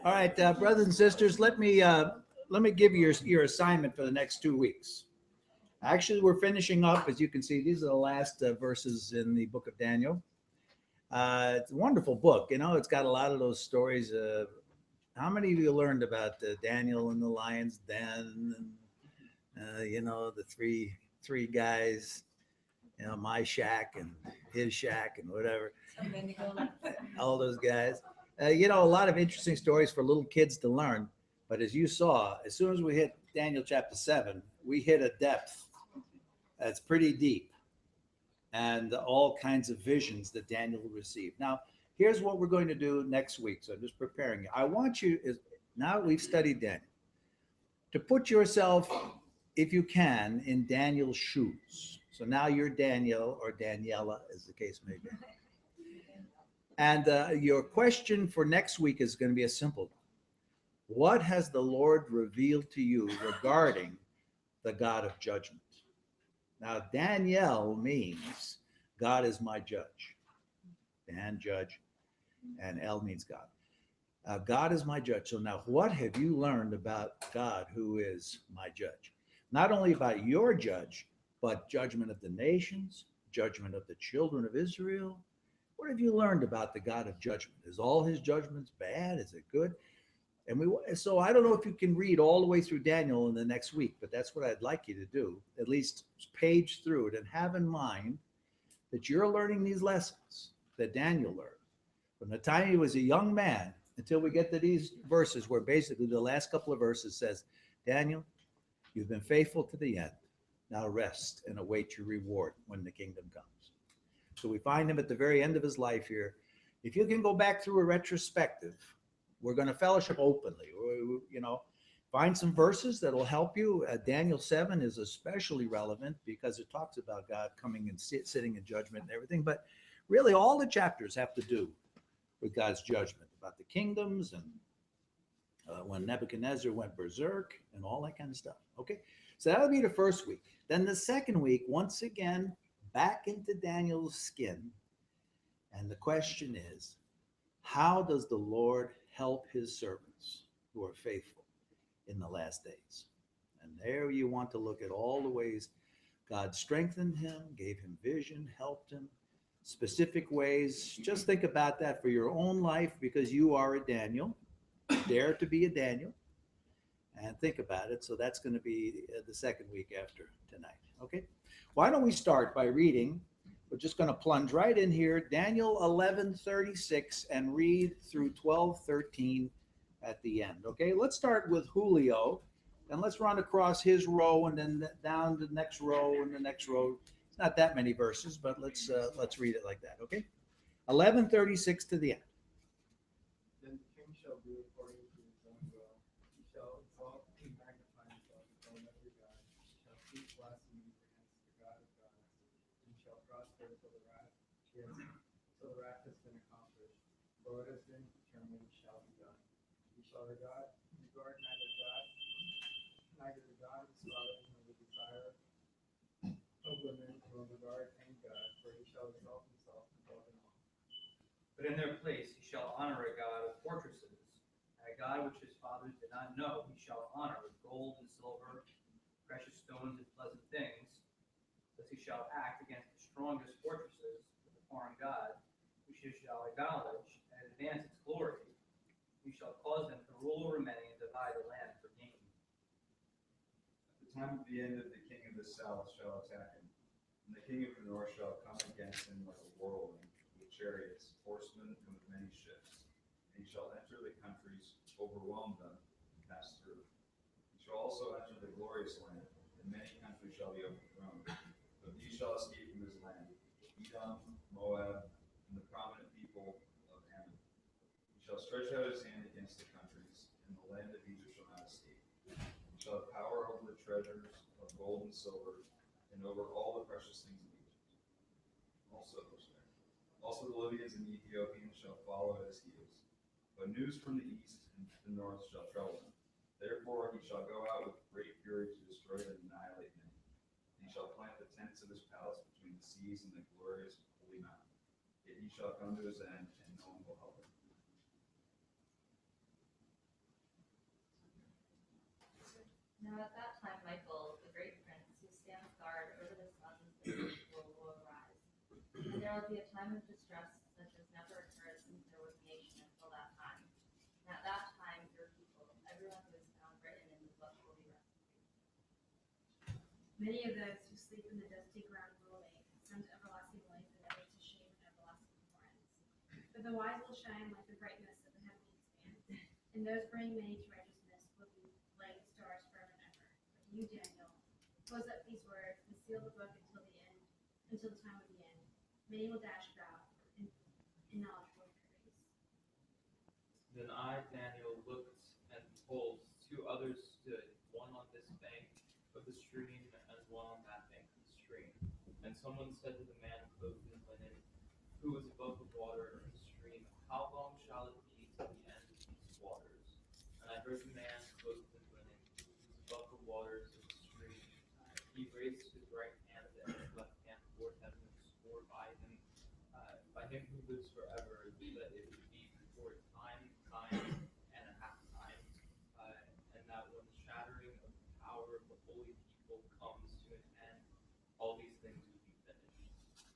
All right, brothers and sisters, let me give you your assignment for the next 2 weeks. Actually, we're finishing up, as you can see. These are the last verses in the book of Daniel. It's a wonderful book. You know, it's got a lot of those stories. How many of you learned about Daniel and the lion's den? And, the three guys. My shack and his shack and whatever. All those guys. A lot of interesting stories for little kids to learn. But as you saw, as soon as we hit Daniel chapter 7, we hit a depth that's pretty deep and all kinds of visions that Daniel received. Now, here's what we're going to do next week. So I'm just preparing you. I want you, now we've studied Daniel, to put yourself, if you can, in Daniel's shoes. So now you're Daniel or Daniela, as the case may be. And your question for next week is going to be a simple one. What has the Lord revealed to you regarding the God of judgment? Now, Daniel means God is my judge. Dan, judge, and El means God. God is my judge. So now, what have you learned about God, who is my judge? Not only about your judge, but judgment of the nations, judgment of the children of Israel. What have you learned about the God of judgment? Is all his judgments bad? Is it good? So I don't know if you can read all the way through Daniel in the next week, but that's what I'd like you to do. At least page through it and have in mind that you're learning these lessons that Daniel learned from the time he was a young man until we get to these verses where basically the last couple of verses says, Daniel, you've been faithful to the end. Now rest and await your reward when the kingdom comes. So we find him at the very end of his life here. If you can go back through a retrospective, we're going to fellowship openly. Find some verses that will help you. Daniel 7 is especially relevant because it talks about God coming and sitting in judgment and everything. But really, all the chapters have to do with God's judgment about the kingdoms and when Nebuchadnezzar went berserk and all that kind of stuff. Okay, so that'll be the first week. Then the second week, once again, back into Daniel's skin. And the question is, how does the Lord help his servants who are faithful in the last days? And there you want to look at all the ways God strengthened him, gave him vision, helped him, specific ways. Just think about that for your own life because you are a Daniel. Dare to be a Daniel and think about it. So that's going to be the second week after tonight. Okay. Why don't we start by reading? We're just going to plunge right in here, Daniel 11:36, and read through 12:13 at the end. Okay, let's start with Julio, and let's run across his row, and then down the next row, and the next row. It's not that many verses, but let's read it like that. Okay, 11:36 to the end. Then the king shall do according to his own will. He shall exalt and magnify himself above every god. He shall speak blasphemies against the God of gods, and shall prosper till the wrath has been accomplished. For what has been determined shall be done. He shall regard neither the God of his fathers nor the desire of women nor regard any God, for he shall exalt himself above them all. But in their place he shall honor a God of fortresses, and a God which his fathers did not know he shall honor with gold and silver, precious stones and pleasant things. Thus he shall act against the strongest fortresses with a foreign God, which he shall acknowledge and advance its glory. He shall cause them to rule over many and divide the land for gain. At the time of the end of the king of the south shall attack him, and the king of the north shall come against him like a whirlwind, with chariots, horsemen, and with many ships. And he shall enter the countries, overwhelm them, and pass through. He shall also enter the glorious land, and many countries shall be overthrown. But these shall escape from his land: Edom, Moab, and the prominent people of Ammon. He shall stretch out his hand against the countries, and the land of Egypt shall not escape. He shall have power over the treasures of gold and silver, and over all the precious things of Egypt. Also the Libyans and the Ethiopians shall follow at his heels. But news from the east and the north shall trouble him. Therefore he shall go out with great fury to destroy and annihilate many. And he shall plant the tents of his palace between the seas and the glorious holy mountain. Yet he shall come to his end, and no one will help him. Now at that time, Michael, the great prince, who stands guard over the sons of Israel, will arise. And there will be a time of distress such as never occurred since there was a nation until that time. And at that time, your people, everyone who is found written in the book, will be rescued. Many of those who sleep in the dusty ground will awake, some to everlasting life and others to shame and everlasting torments. But the wise will shine like the brightness of the heavenly expanse, and those bringing many to righteousness will be like stars forever and ever. But you, Daniel, close up these words and seal the book until the end, until the time of the end. Many will dash about in knowledge will increase. Then I, Daniel, looked, and behold, two others stood, one on this bank of the stream, and one on that bank of the stream. And someone said to the man clothed in linen, who was above the water of the stream, how long shall it be to the end of these waters? And I heard the man clothed in linen, who was above the waters of the stream. He raised his right hand and his left hand toward heaven and swore by him who lives forever, that it would be before time, and a half times, and that when the shattering of the power of the holy people comes to an end, all these things will be finished.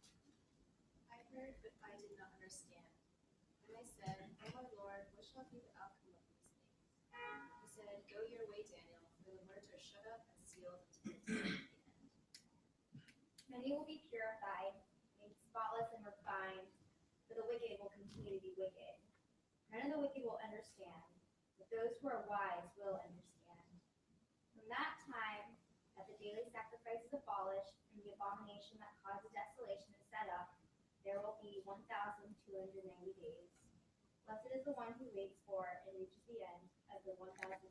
I heard, but I did not understand. And I said, O my Lord, what shall be the outcome of these things? He said, Go your way, Daniel, for the words are shut up and sealed until the time of the end. Many will be purified, made spotless and refined, but the wicked will continue to be wicked. None of the wicked will understand, but those who are wise will understand. From that time, that the daily sacrifice is abolished, and the abomination that causes desolation is set up, there will be 1,290 days. Blessed is the one who waits for and reaches the end of the 1,385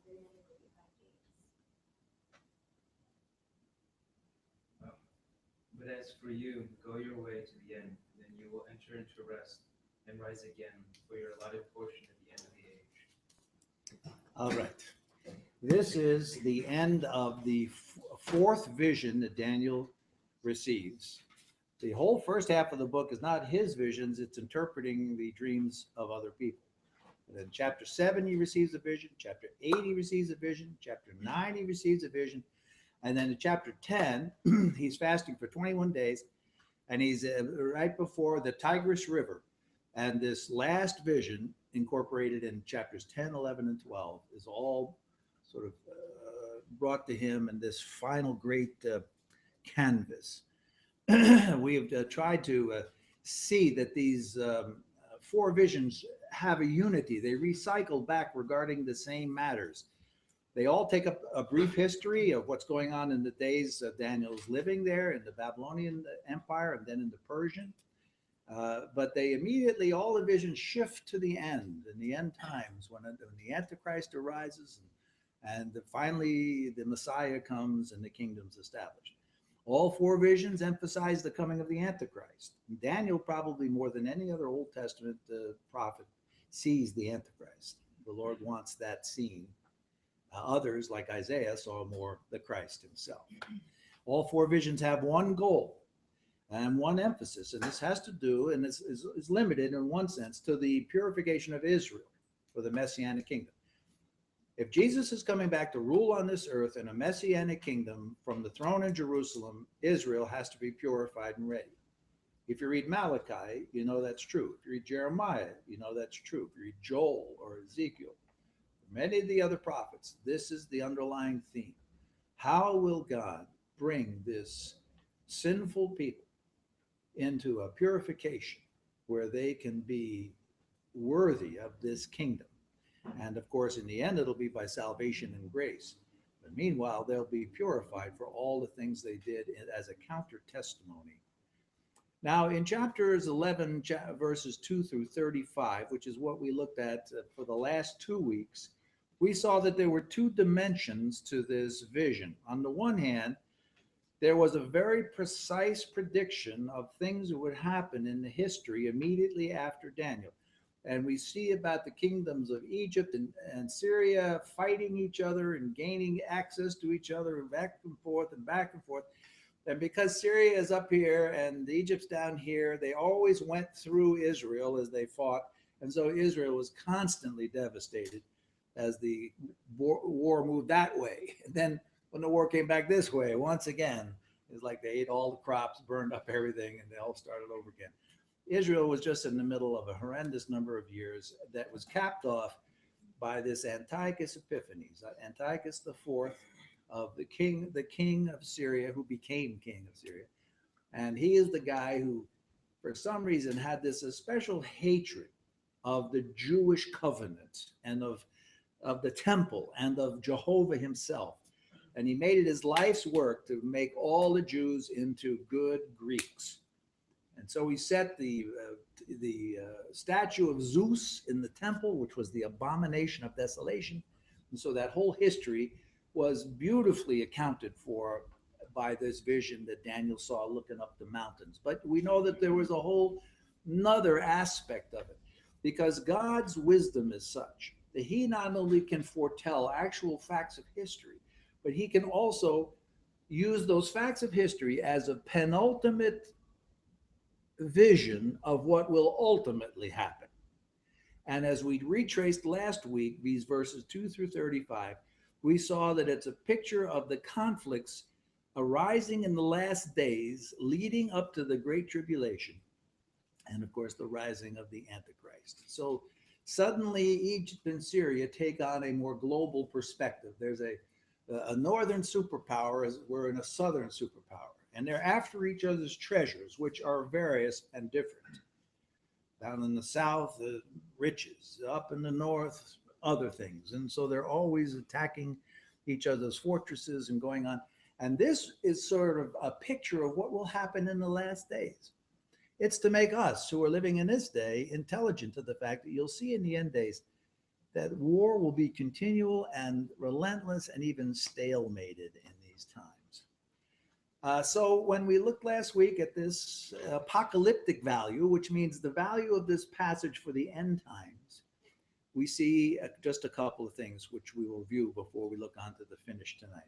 days. But as for you, go your way to the end, then you will enter into rest and rise again for your allotted portion at the end of the age. All right. This is the end of the fourth vision that Daniel receives. The whole first half of the book is not his visions, it's interpreting the dreams of other people. And in chapter 7, he receives a vision. Chapter 8, he receives a vision. Chapter 9, he receives a vision. And then in chapter 10, he's fasting for 21 days, and he's right before the Tigris River. And this last vision, incorporated in chapters 10, 11, and 12, is all sort of brought to him in this final great canvas. We have tried to see that these four visions have a unity. They recycle back regarding the same matters. They all take up a brief history of what's going on in the days of Daniel's living there in the Babylonian Empire and then in the Persian. But they immediately, all the visions shift to the end, in the end times, when the Antichrist arises and finally the Messiah comes and the kingdom's established. All four visions emphasize the coming of the Antichrist. Daniel, probably more than any other Old Testament prophet, sees the Antichrist. The Lord wants that seen. Others, like Isaiah, saw more the Christ himself. All four visions have one goal and one emphasis, and this has to do, and is limited in one sense, to the purification of Israel for the Messianic kingdom. If Jesus is coming back to rule on this earth in a Messianic kingdom from the throne in Jerusalem, Israel has to be purified and ready. If you read Malachi, you know that's true. If you read Jeremiah, you know that's true. If you read Joel or Ezekiel, many of the other prophets, this is the underlying theme. How will God bring this sinful people into a purification where they can be worthy of this kingdom? And of course, in the end, it'll be by salvation and grace. But meanwhile, they'll be purified for all the things they did as a counter testimony. Now, in chapters 11, verses 2 through 35, which is what we looked at for the last 2 weeks, we saw that there were two dimensions to this vision. On the one hand, there was a very precise prediction of things that would happen in the history immediately after Daniel. And we see about the kingdoms of Egypt and Syria fighting each other and gaining access to each other and back and forth and back and forth. And because Syria is up here and Egypt's down here, they always went through Israel as they fought. And so Israel was constantly devastated as the war moved that way. And then when the war came back this way, once again, it's like they ate all the crops, burned up everything, and they all started over again. Israel was just in the middle of a horrendous number of years that was capped off by this Antiochus Epiphanes, Antiochus IV, of the king of Syria, who became king of Syria. And he is the guy who, for some reason, had this special hatred of the Jewish covenant and of the temple and of Jehovah himself. And he made it his life's work to make all the Jews into good Greeks. And so he set the statue of Zeus in the temple, which was the abomination of desolation. And so that whole history was beautifully accounted for by this vision that Daniel saw looking up the mountains. But we know that there was a whole another aspect of it, because God's wisdom is such that he not only can foretell actual facts of history, but he can also use those facts of history as a penultimate vision of what will ultimately happen. And as we retraced last week, these verses 2 through 35, we saw that it's a picture of the conflicts arising in the last days leading up to the Great Tribulation, and of course the rising of the Antichrist. So suddenly Egypt and Syria take on a more global perspective. There's a northern superpower as we're in a southern superpower, and they're after each other's treasures, which are various and different. Down in the south, the riches; up in the north, other things. And so they're always attacking each other's fortresses and going on. And this is sort of a picture of what will happen in the last days. It's to make us who are living in this day intelligent of the fact that you'll see in the end days that war will be continual and relentless and even stalemated in these times. So when we looked last week at this apocalyptic value, which means the value of this passage for the end times, we see just a couple of things which we will review before we look on to the finish tonight.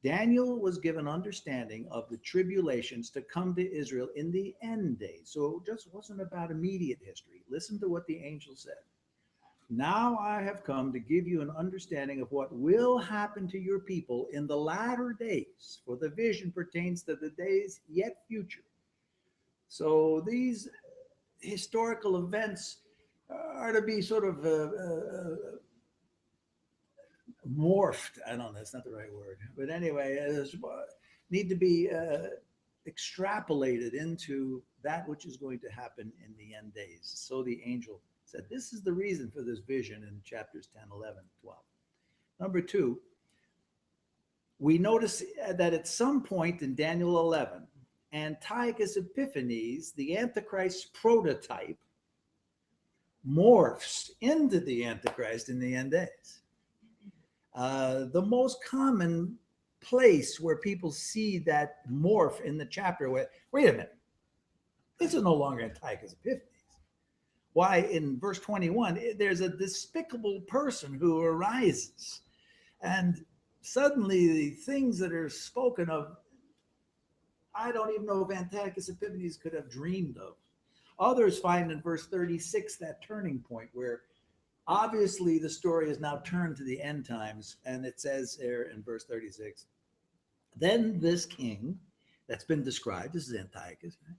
Daniel was given understanding of the tribulations to come to Israel in the end days. So it just wasn't about immediate history. Listen to what the angel said. Now I have come to give you an understanding of what will happen to your people in the latter days, for the vision pertains to the days yet future. So these historical events are to be sort of morphed. I don't know, that's not the right word. But anyway, need to be extrapolated into that which is going to happen in the end days. So the angel said, this is the reason for this vision in chapters 10, 11, 12. Number two, we notice that at some point in Daniel 11, Antiochus Epiphanes, the Antichrist's prototype, morphs into the Antichrist in the end days. The most common place where people see that morph in the chapter, wait a minute, this is no longer Antiochus Epiphanes. Why, in verse 21, there's a despicable person who arises, and suddenly the things that are spoken of, I don't even know if Antiochus Epiphanes could have dreamed of. Others find in verse 36 that turning point where obviously the story is now turned to the end times, and it says there in verse 36, then this king that's been described, this is Antiochus, right?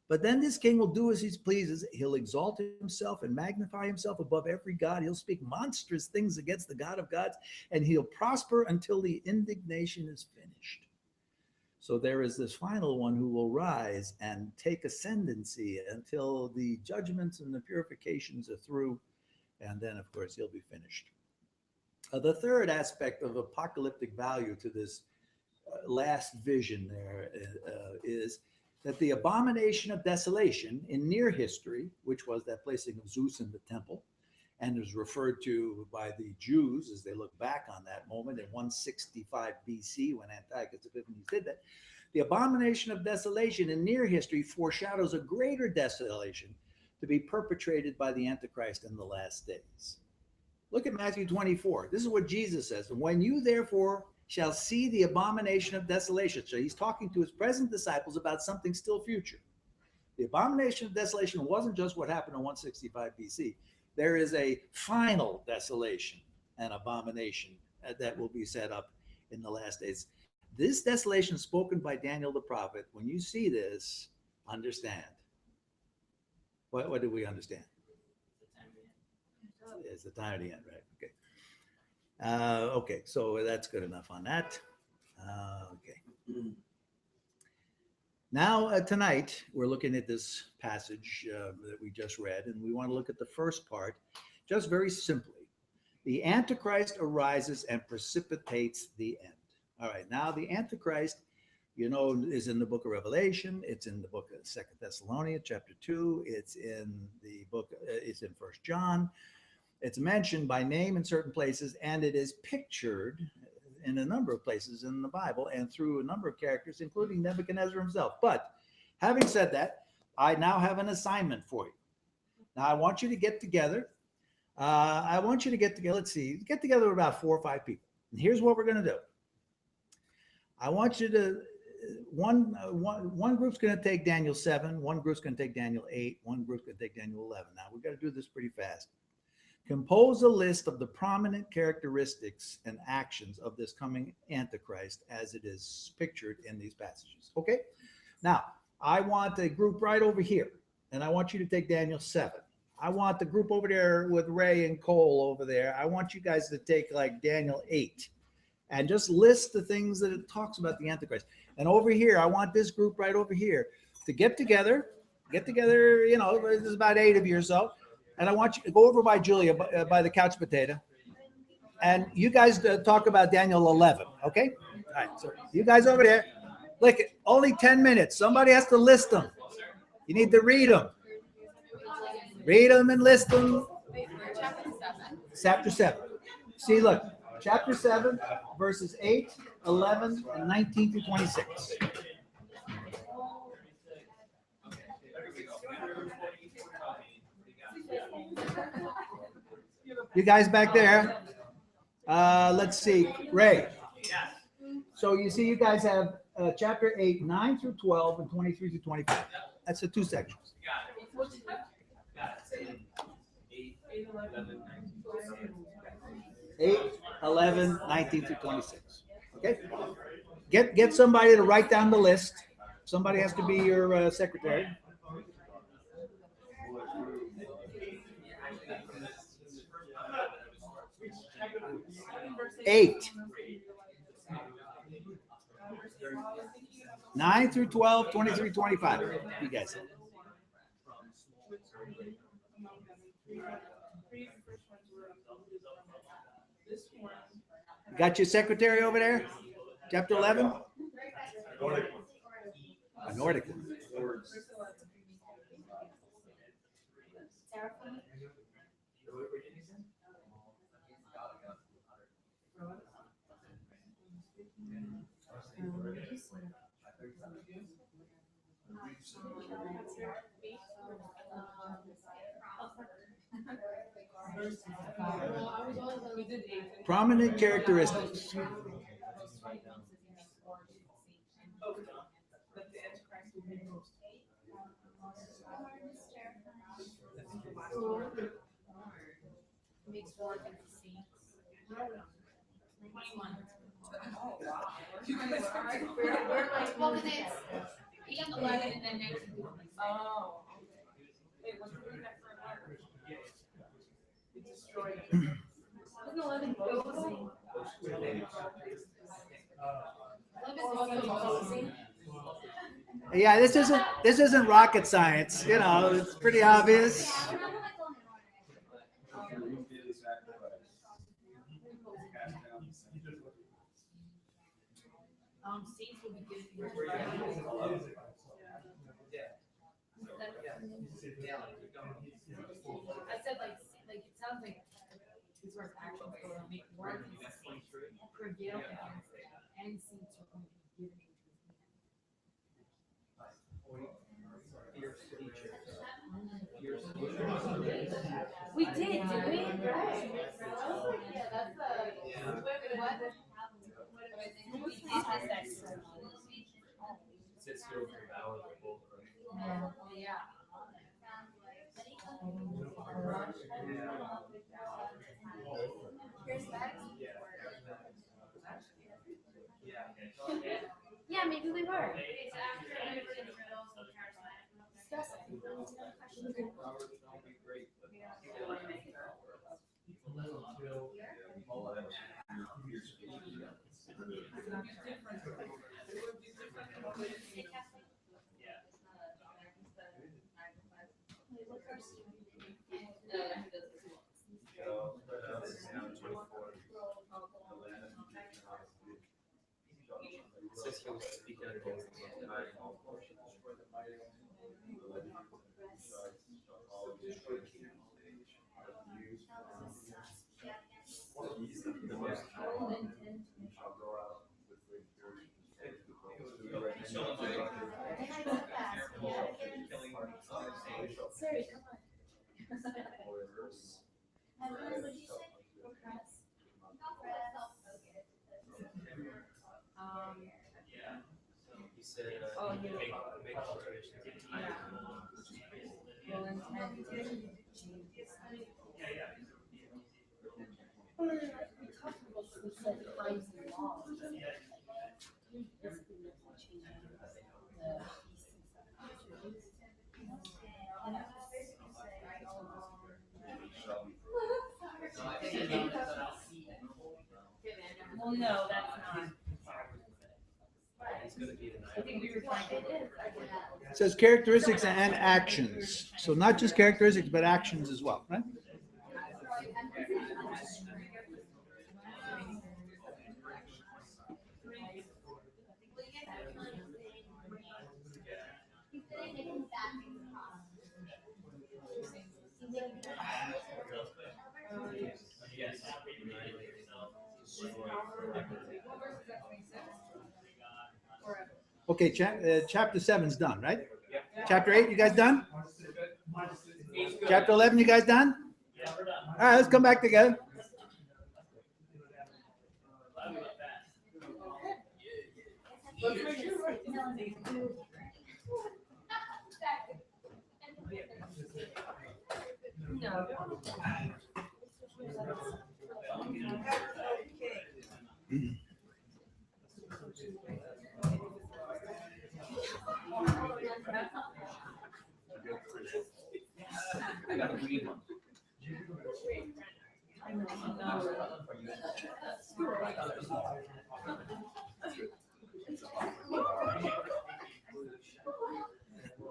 But then this king will do as he pleases. He'll exalt himself and magnify himself above every god. He'll speak monstrous things against the God of gods, and he'll prosper until the indignation is finished. So there is this final one who will rise and take ascendancy until the judgments and the purifications are through, and then, of course, he'll be finished. The third aspect of apocalyptic value to this last vision there is that the abomination of desolation in near history, which was that placing of Zeus in the temple, and is referred to by the Jews as they look back on that moment in 165 BC when Antiochus Epiphanes did that, the abomination of desolation in near history foreshadows a greater desolation to be perpetrated by the Antichrist in the last days. Look at Matthew 24. This is what Jesus says. When you therefore shall see the abomination of desolation. So he's talking to his present disciples about something still future. The abomination of desolation wasn't just what happened in 165 BC. There is a final desolation and abomination that will be set up in the last days. This desolation spoken by Daniel the prophet, when you see this, understand. What do we understand? It's the time of the end, right? Okay. Okay, so that's good enough on that. Okay. Now, tonight, we're looking at this passage that we just read, and we want to look at the first part, just very simply. The Antichrist arises and precipitates the end. All right, now the Antichrist, you know, is in the book of Revelation. It's in the book of 2 Thessalonians, chapter 2. It's in the book, it's in 1 John. It's mentioned by name in certain places, and it is pictured in a number of places in the Bible and through a number of characters, including Nebuchadnezzar himself. But having said that, I now have an assignment for you. Now, I want you to get together. Let's see, get together with about 4 or 5 people. And here's what we're going to do. I want you to, one group's going to take Daniel 7, one group's going to take Daniel 8, one group's going to take Daniel 11. Now, we've got to do this pretty fast. Compose a list of the prominent characteristics and actions of this coming Antichrist as it is pictured in these passages. Okay? Now, I want a group right over here, and I want you to take Daniel 7. I want the group over there with Ray and Cole over there. I want you guys to take like Daniel 8 and just list the things that it talks about the Antichrist. And over here, I want this group right over here to get together, you know, there's about 8 of you or so. And I want you to go over by Julia, by the couch potato. And you guys talk about Daniel 11, okay? All right, so you guys over there, look, only 10 minutes. Somebody has to list them. You need to read them. Read them and list them. Chapter 7. See, look, chapter 7, verses 8, 11, and 19 through 26. You guys back there, let's see, Ray. So you see you guys have chapter 8, 9 through 12, and 23 through 25. That's the 2 sections. 8, 11, 19 through 26. Okay? Get somebody to write down the list. Somebody has to be your secretary. Eight. 9 through 12, 23, 25. You guys. Got your secretary over there? Chapter 11? A Nordic one. Prominent characteristics. Well, because it's 8, 11, and then 19. Oh. Wait, what's the reason for it? Wasn't 11 closing? 11 closing. Yeah, this isn't rocket science. You know, it's pretty obvious. Saints will be giving you I said like it sounds like this was actually going to make more of these saints prevail against it, and saints are going to be giving we did, didn't we? Right. Yeah, that's what? Yeah, maybe we were. It's after everybody's riddles and charismatic. Robert's gonna be great. Sorry, come on. And what did you say? Press. He said, Oh, make, yeah. make alterations in time. Well intended. We said times and laws. Basically, we have to change the piece and stuff. And I was basically saying, well, no, that's not. He's gonna be the I think we were trying to. It says characteristics and actions. So not just characteristics, but actions as well, right? Yes. Okay, chapter 7's done, right? Chapter 8, you guys done? Chapter 11, you guys done? All right, let's come back together. I got a green one.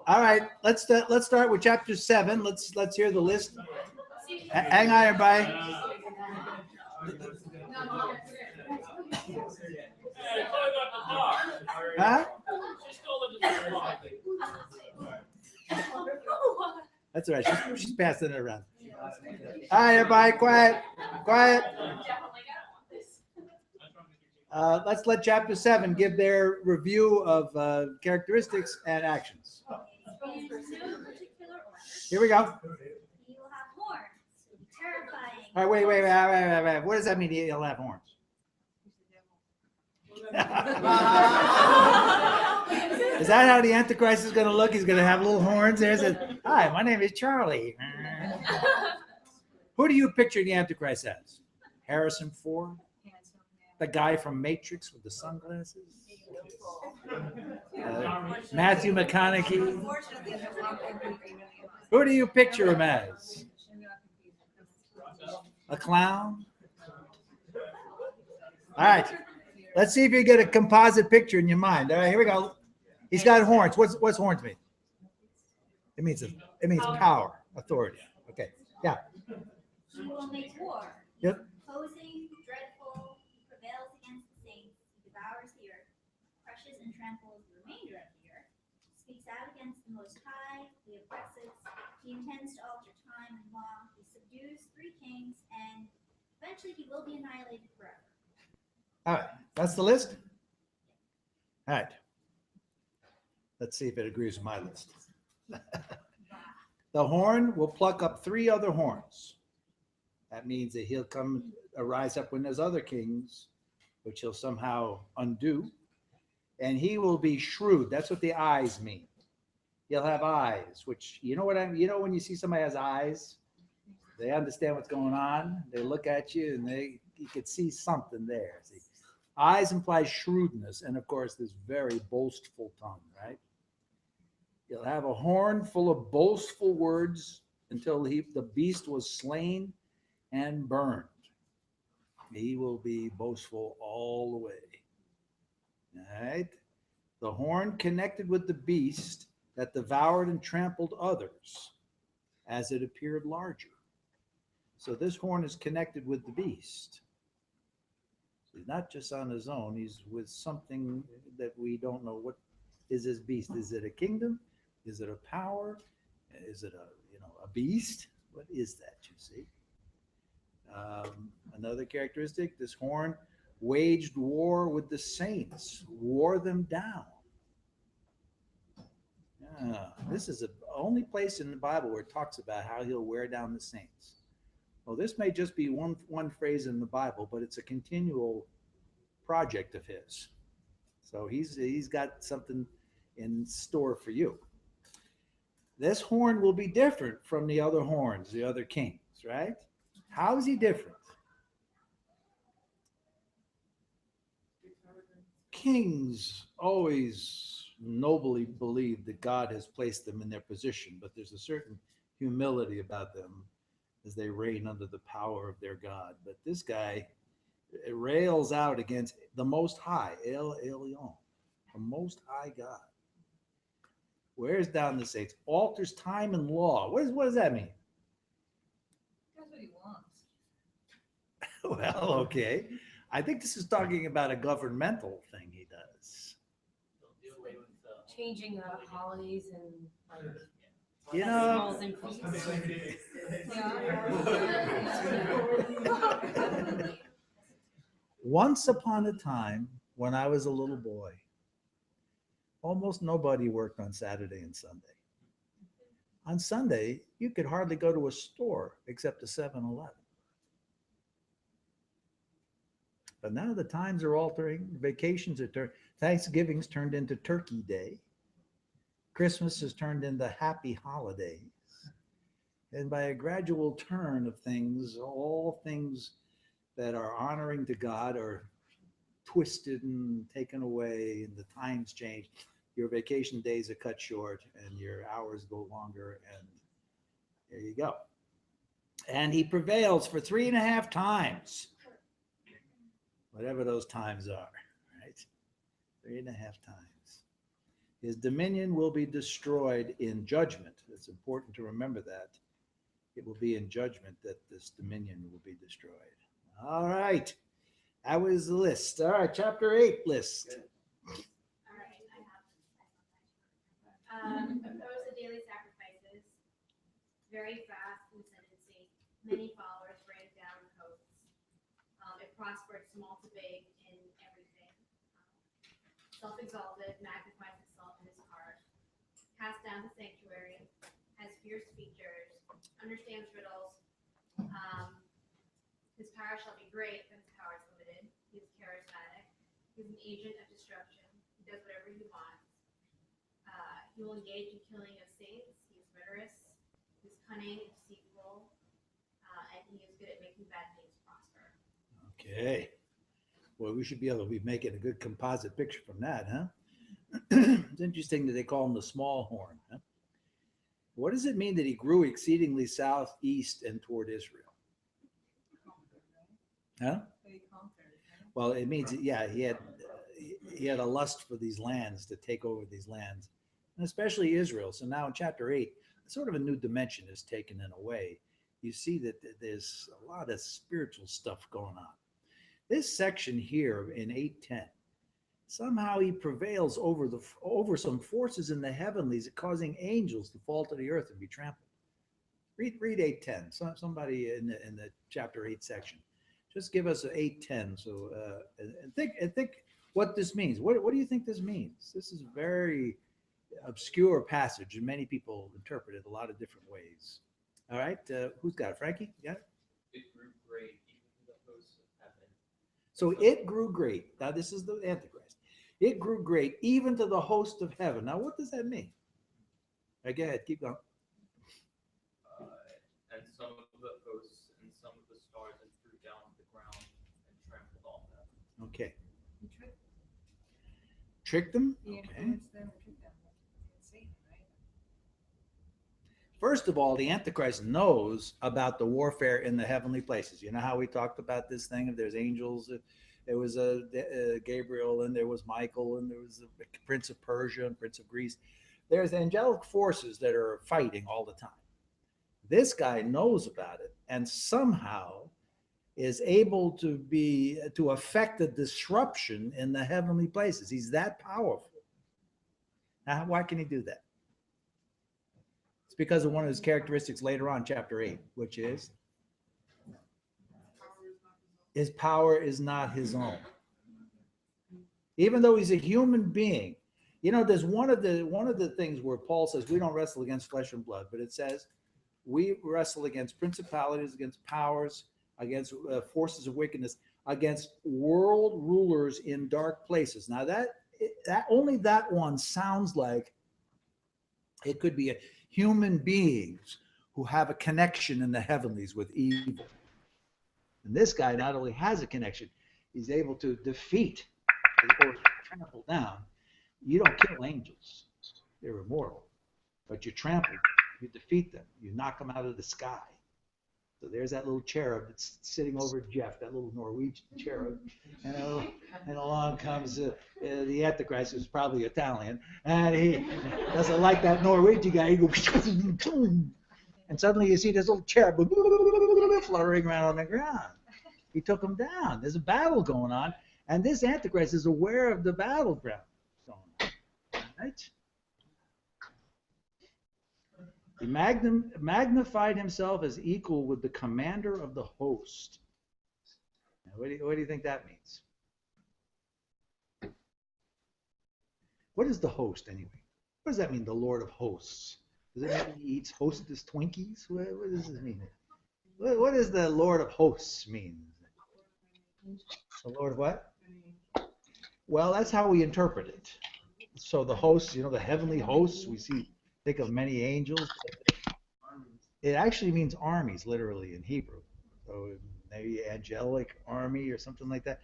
All right, let's start with chapter 7. Let's hear the list. Hang on, everybody. Huh? That's all right. She's passing it around. All right, everybody, quiet, quiet. Let's let chapter 7 give their review of characteristics and actions. In no particular order, Here we go. he will have horns, terrifying. All right, wait. What does that mean? He'll have horns. Is that how the Antichrist is going to look? He's going to have little horns there. Says, "Hi, my name is Charlie." Who do you picture the Antichrist as? Harrison Ford, the guy from Matrix with the sunglasses, Matthew McConaughey. Who do you picture him as? A clown? All right. Let's see if you get a composite picture in your mind. All right, here we go. He's got horns. What's horns mean? It means power, authority. Okay. Yeah. He will make war. Yep. Posing, dreadful, he prevails against the saints, he devours the earth, crushes and tramples the remainder of the earth, speaks out against the Most High, he oppresses, he intends to alter time and law, he subdues 3 kings, and eventually he will be annihilated forever. All right. That's the list. All right. Let's see if it agrees with my list. The horn will pluck up 3 other horns. That means that he'll rise up when there's other kings, which he'll somehow undo. And he will be shrewd. That's what the eyes mean. He'll have eyes, which, you know when you see somebody has eyes, They understand what's going on. They look at you and you could see something there. See, eyes imply shrewdness, and of course, this very boastful tongue, right? He'll have a horn full of boastful words until the beast was slain and burned. He will be boastful all the way. All right? The horn connected with the beast that devoured and trampled others as it appeared larger. So this horn is connected with the beast. He's not just on his own, he's with something that we don't know. What is this beast? Is it a kingdom? Is it a power? Is it a beast? What is that, you see? Another characteristic, this horn waged war with the saints, wore them down. This is the only place in the Bible where it talks about how he'll wear down the saints. Well, this may just be one phrase in the Bible, but it's a continual project of his. So he's got something in store for you. This horn will be different from the other horns, the other kings, right? How is he different? Kings always nobly believe that God has placed them in their position, but there's a certain humility about them as they reign under the power of their God. But this guy rails out against the Most High, El Elyon, the Most High God. Wears down the saints, alters time and law. What does that mean? That's what he wants. Well, okay. I think this is talking about a governmental thing he does. They'll do away with Changing holidays and like You know, festivals and feasts. once upon a time, when I was a little boy, almost nobody worked on Saturday and Sunday. On Sunday, you could hardly go to a store except a 7-Eleven. But now the times are altering. Vacations are Thanksgiving's turned into Turkey Day. Christmas has turned into Happy Holidays. And by a gradual turn of things, all things that are honoring to God are twisted and taken away, and the times change. Your vacation days are cut short and your hours go longer, and there you go. And he prevails for 3.5 times, whatever those times are, right? 3.5 times. His dominion will be destroyed in judgment. It's important to remember that. It will be in judgment that this dominion will be destroyed. All right. That was the list. All right, chapter 8 list. All right, I have. Those are daily sacrifices, very fast ascendancy, many followers, rained down coats. It prospered small to big in everything. Self-exalted, magnifies itself in his heart, cast down the sanctuary, has fierce features, understands riddles. His power shall be great, but his power is limited. He's charismatic. He's an agent of destruction. He does whatever he wants. He will engage in killing of saints. He's murderous. He's cunning, deceitful, and he is good at making bad things prosper. Okay. Well, we should be able to be making a good composite picture from that, huh? It's interesting that they call him the small horn. Huh? What does it mean that he grew exceedingly southeast and toward Israel? Huh? Well, it means, yeah, he had a lust for these lands, to take over these lands, and especially Israel. So now in chapter 8, sort of a new dimension is taken in a way. You see that there's a lot of spiritual stuff going on. This section here in 8:10, somehow he prevails over some forces in the heavenlies, causing angels to fall to the earth and be trampled. Read 8:10. Somebody in the chapter 8 section. Just give us an 8:10. So and think what this means. What do you think this means? This is a very obscure passage, and many people interpret it a lot of different ways. All right, who's got it? Frankie, you got it? it grew great, even to the hosts of heaven. So it grew great. Now this is the Antichrist. It grew great even to the host of heaven. Now what does that mean? Go ahead, keep going. And some of the hosts Okay. He tricked Tricked them? He Okay. influenced them, tricked them. It's Satan, right? First of all, the Antichrist knows about the warfare in the heavenly places. You know how we talked about this thing? If there's angels, there was a Gabriel, and there was Michael, and there was a Prince of Persia and Prince of Greece. There's angelic forces that are fighting all the time. This guy knows about it and somehow is able to affect the disruption in the heavenly places. He's that powerful. Now, why can he do that? It's because of one of his characteristics later on, chapter 8, which is his power is not his own. Even though he's a human being, you know, there's one of the things where Paul says we don't wrestle against flesh and blood, but it says we wrestle against principalities, against powers, against forces of wickedness, against world rulers in dark places. Now that only that one sounds like it could be human beings who have a connection in the heavenlies with evil. And this guy not only has a connection, he's able to defeat or trample down. You don't kill angels. They're immortal. But you trample them. You defeat them. You knock them out of the sky. So there's that little cherub that's sitting over Jeff, that little Norwegian cherub. And along comes the Antichrist, who's probably Italian. And he doesn't like that Norwegian guy. He goes, and suddenly you see this little cherub fluttering around on the ground. He took him down. There's a battle going on. And this Antichrist is aware of the battleground going on. Right? He magnified himself as equal with the commander of the host. Now, what do you think that means? What is the host anyway? What does that mean, the Lord of hosts? Does it mean he eats Hostess Twinkies? What does this mean? What does the Lord of hosts mean? The Lord of what? Well, that's how we interpret it. So the hosts, you know, the heavenly hosts, think of many angels. It actually means armies, literally, in Hebrew. So maybe angelic army or something like that.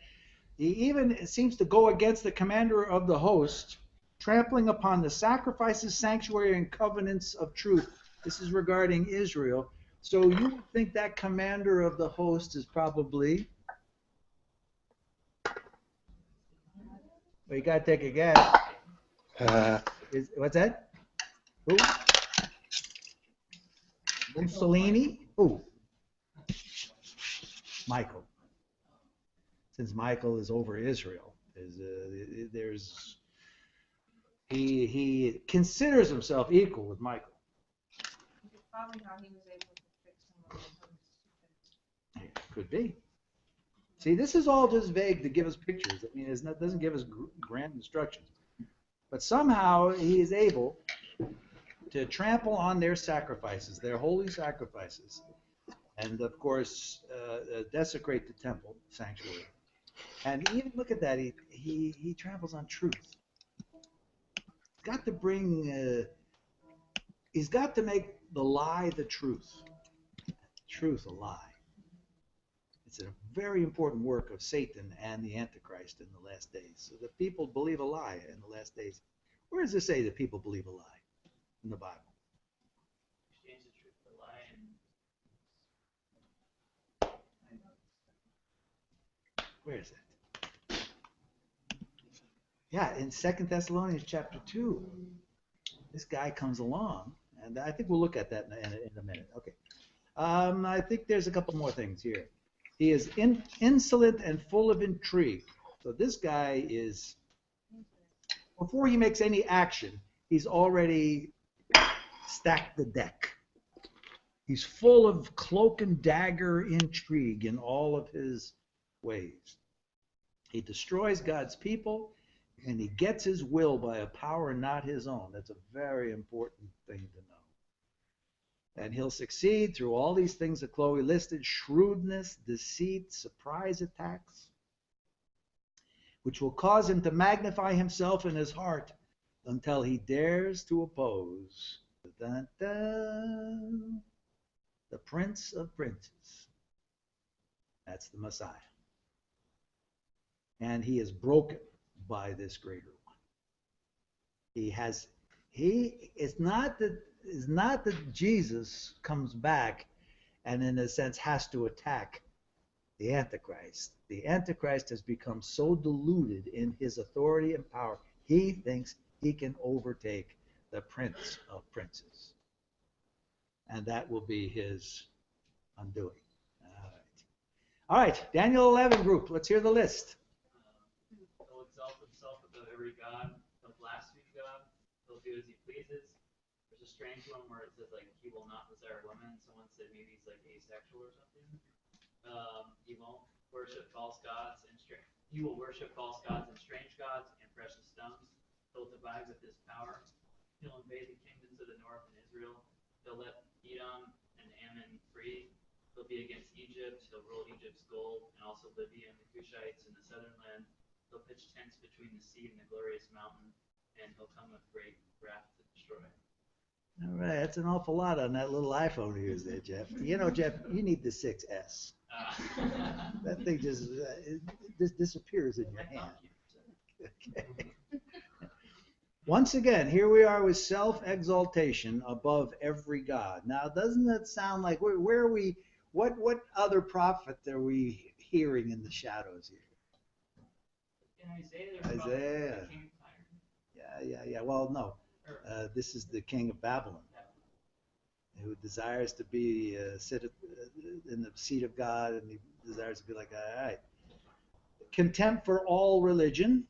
He even seems to go against the commander of the host, trampling upon the sacrifices, sanctuary, and covenants of truth. This is regarding Israel. So you would think that commander of the host is probably... Well, you got to take a guess. What's that? Who? Mussolini? Who? Michael. Since Michael is over Israel, he considers himself equal with Michael. It's probably how he was able to fix some of the It could be. See, this is all just vague to give us pictures. I mean, it doesn't give us grand instructions. But somehow he is able to trample on their sacrifices, their holy sacrifices, and of course desecrate the temple sanctuary. And even look at that, he tramples on truth. He's got to make the lie the truth a lie. It's a very important work of Satan and the Antichrist in the last days. So the people believe a lie in the last days. Where does it say that people believe a lie in the Bible? Exchange the truth for lie. Where is that? Yeah, in 2 Thessalonians chapter 2. This guy comes along, and I think we'll look at that in a minute. Okay. I think there's a couple more things here. He is insolent and full of intrigue. So this guy is, before he makes any action, he's already stacked the deck. He's full of cloak and dagger intrigue in all of his ways. He destroys God's people, and he gets his will by a power not his own. That's a very important thing to know. And he'll succeed through all these things that Chloe listed: shrewdness, deceit, surprise attacks, which will cause him to magnify himself in his heart until he dares to oppose the Prince of Princes. That's the Messiah. and he is broken by this greater one. It's not that Jesus comes back and in a sense has to attack the Antichrist. The Antichrist has become so deluded in his authority and power, he thinks he can overtake the Prince of Princes. And that will be his undoing. All right, Daniel 11 group, let's hear the list. He'll exalt himself above every god. He'll blaspheme God. He'll do as he pleases. There's a strange one where it says like he will not desire women. Someone said maybe he's like asexual or something. He won't worship false gods and he will worship false gods and strange gods and precious stones. He'll divide with his power. He'll invade the kingdoms of the north and Israel. He'll let Edom and Ammon free. He'll be against Egypt. He'll rule Egypt's gold and also Libya and the Cushites in the southern land. He'll pitch tents between the sea and the glorious mountain, and he'll come with great wrath to destroy. All right, that's an awful lot on that little iPhone of yours there, Jeff. You know, Jeff, you need the 6S. That thing just disappears in your hand. Okay. Once again, here we are with self-exaltation above every god. Now, doesn't that sound like where are we? What other prophet are we hearing in the shadows here? In Isaiah, there's Isaiah. the king of Tyre. Yeah. Well, no. This is the king of Babylon, who desires to be sit in the seat of God, and he desires to be like, all right. Contempt for all religion.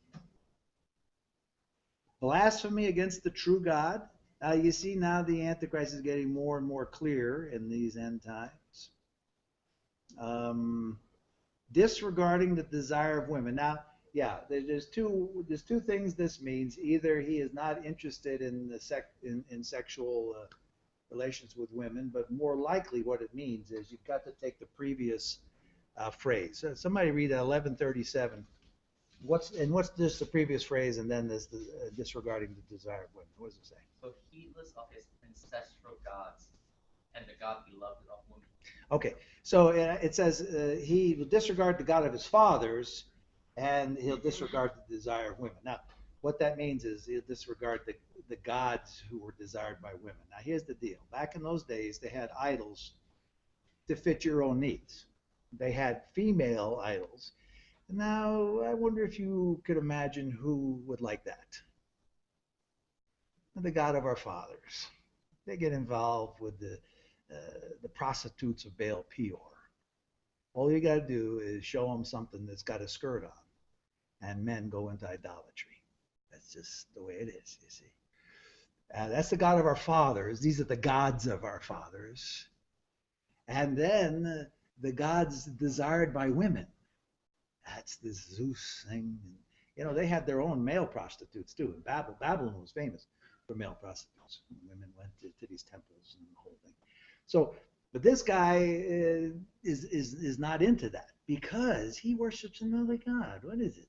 Blasphemy against the true God. You see now the Antichrist is getting more and more clear in these end times. Disregarding the desire of women. Now, yeah, there's two things this means. Either he is not interested in in sexual relations with women, but more likely what it means is you've got to take the previous phrase. So somebody read 1137. What's just the previous phrase, and then there's the disregarding the desire of women. What does it say? So heedless of his ancestral gods and the God beloved of women. Okay, so it says he will disregard the God of his fathers, and he'll disregard the desire of women. Now, what that means is he'll disregard the gods who were desired by women. Now, here's the deal. Back in those days, they had idols to fit your own needs. They had female idols. Now, I wonder if you could imagine who would like that. The God of our fathers. They get involved with the prostitutes of Baal Peor. All you got to do is show them something that's got a skirt on, and men go into idolatry. That's just the way it is, you see. That's the God of our fathers. These are the gods of our fathers. And then the gods desired by women. That's the Zeus thing. You know, they had their own male prostitutes too. In Babylon was famous for male prostitutes. Women went to these temples and the whole thing. So, but this guy is not into that because he worships another god. What is it?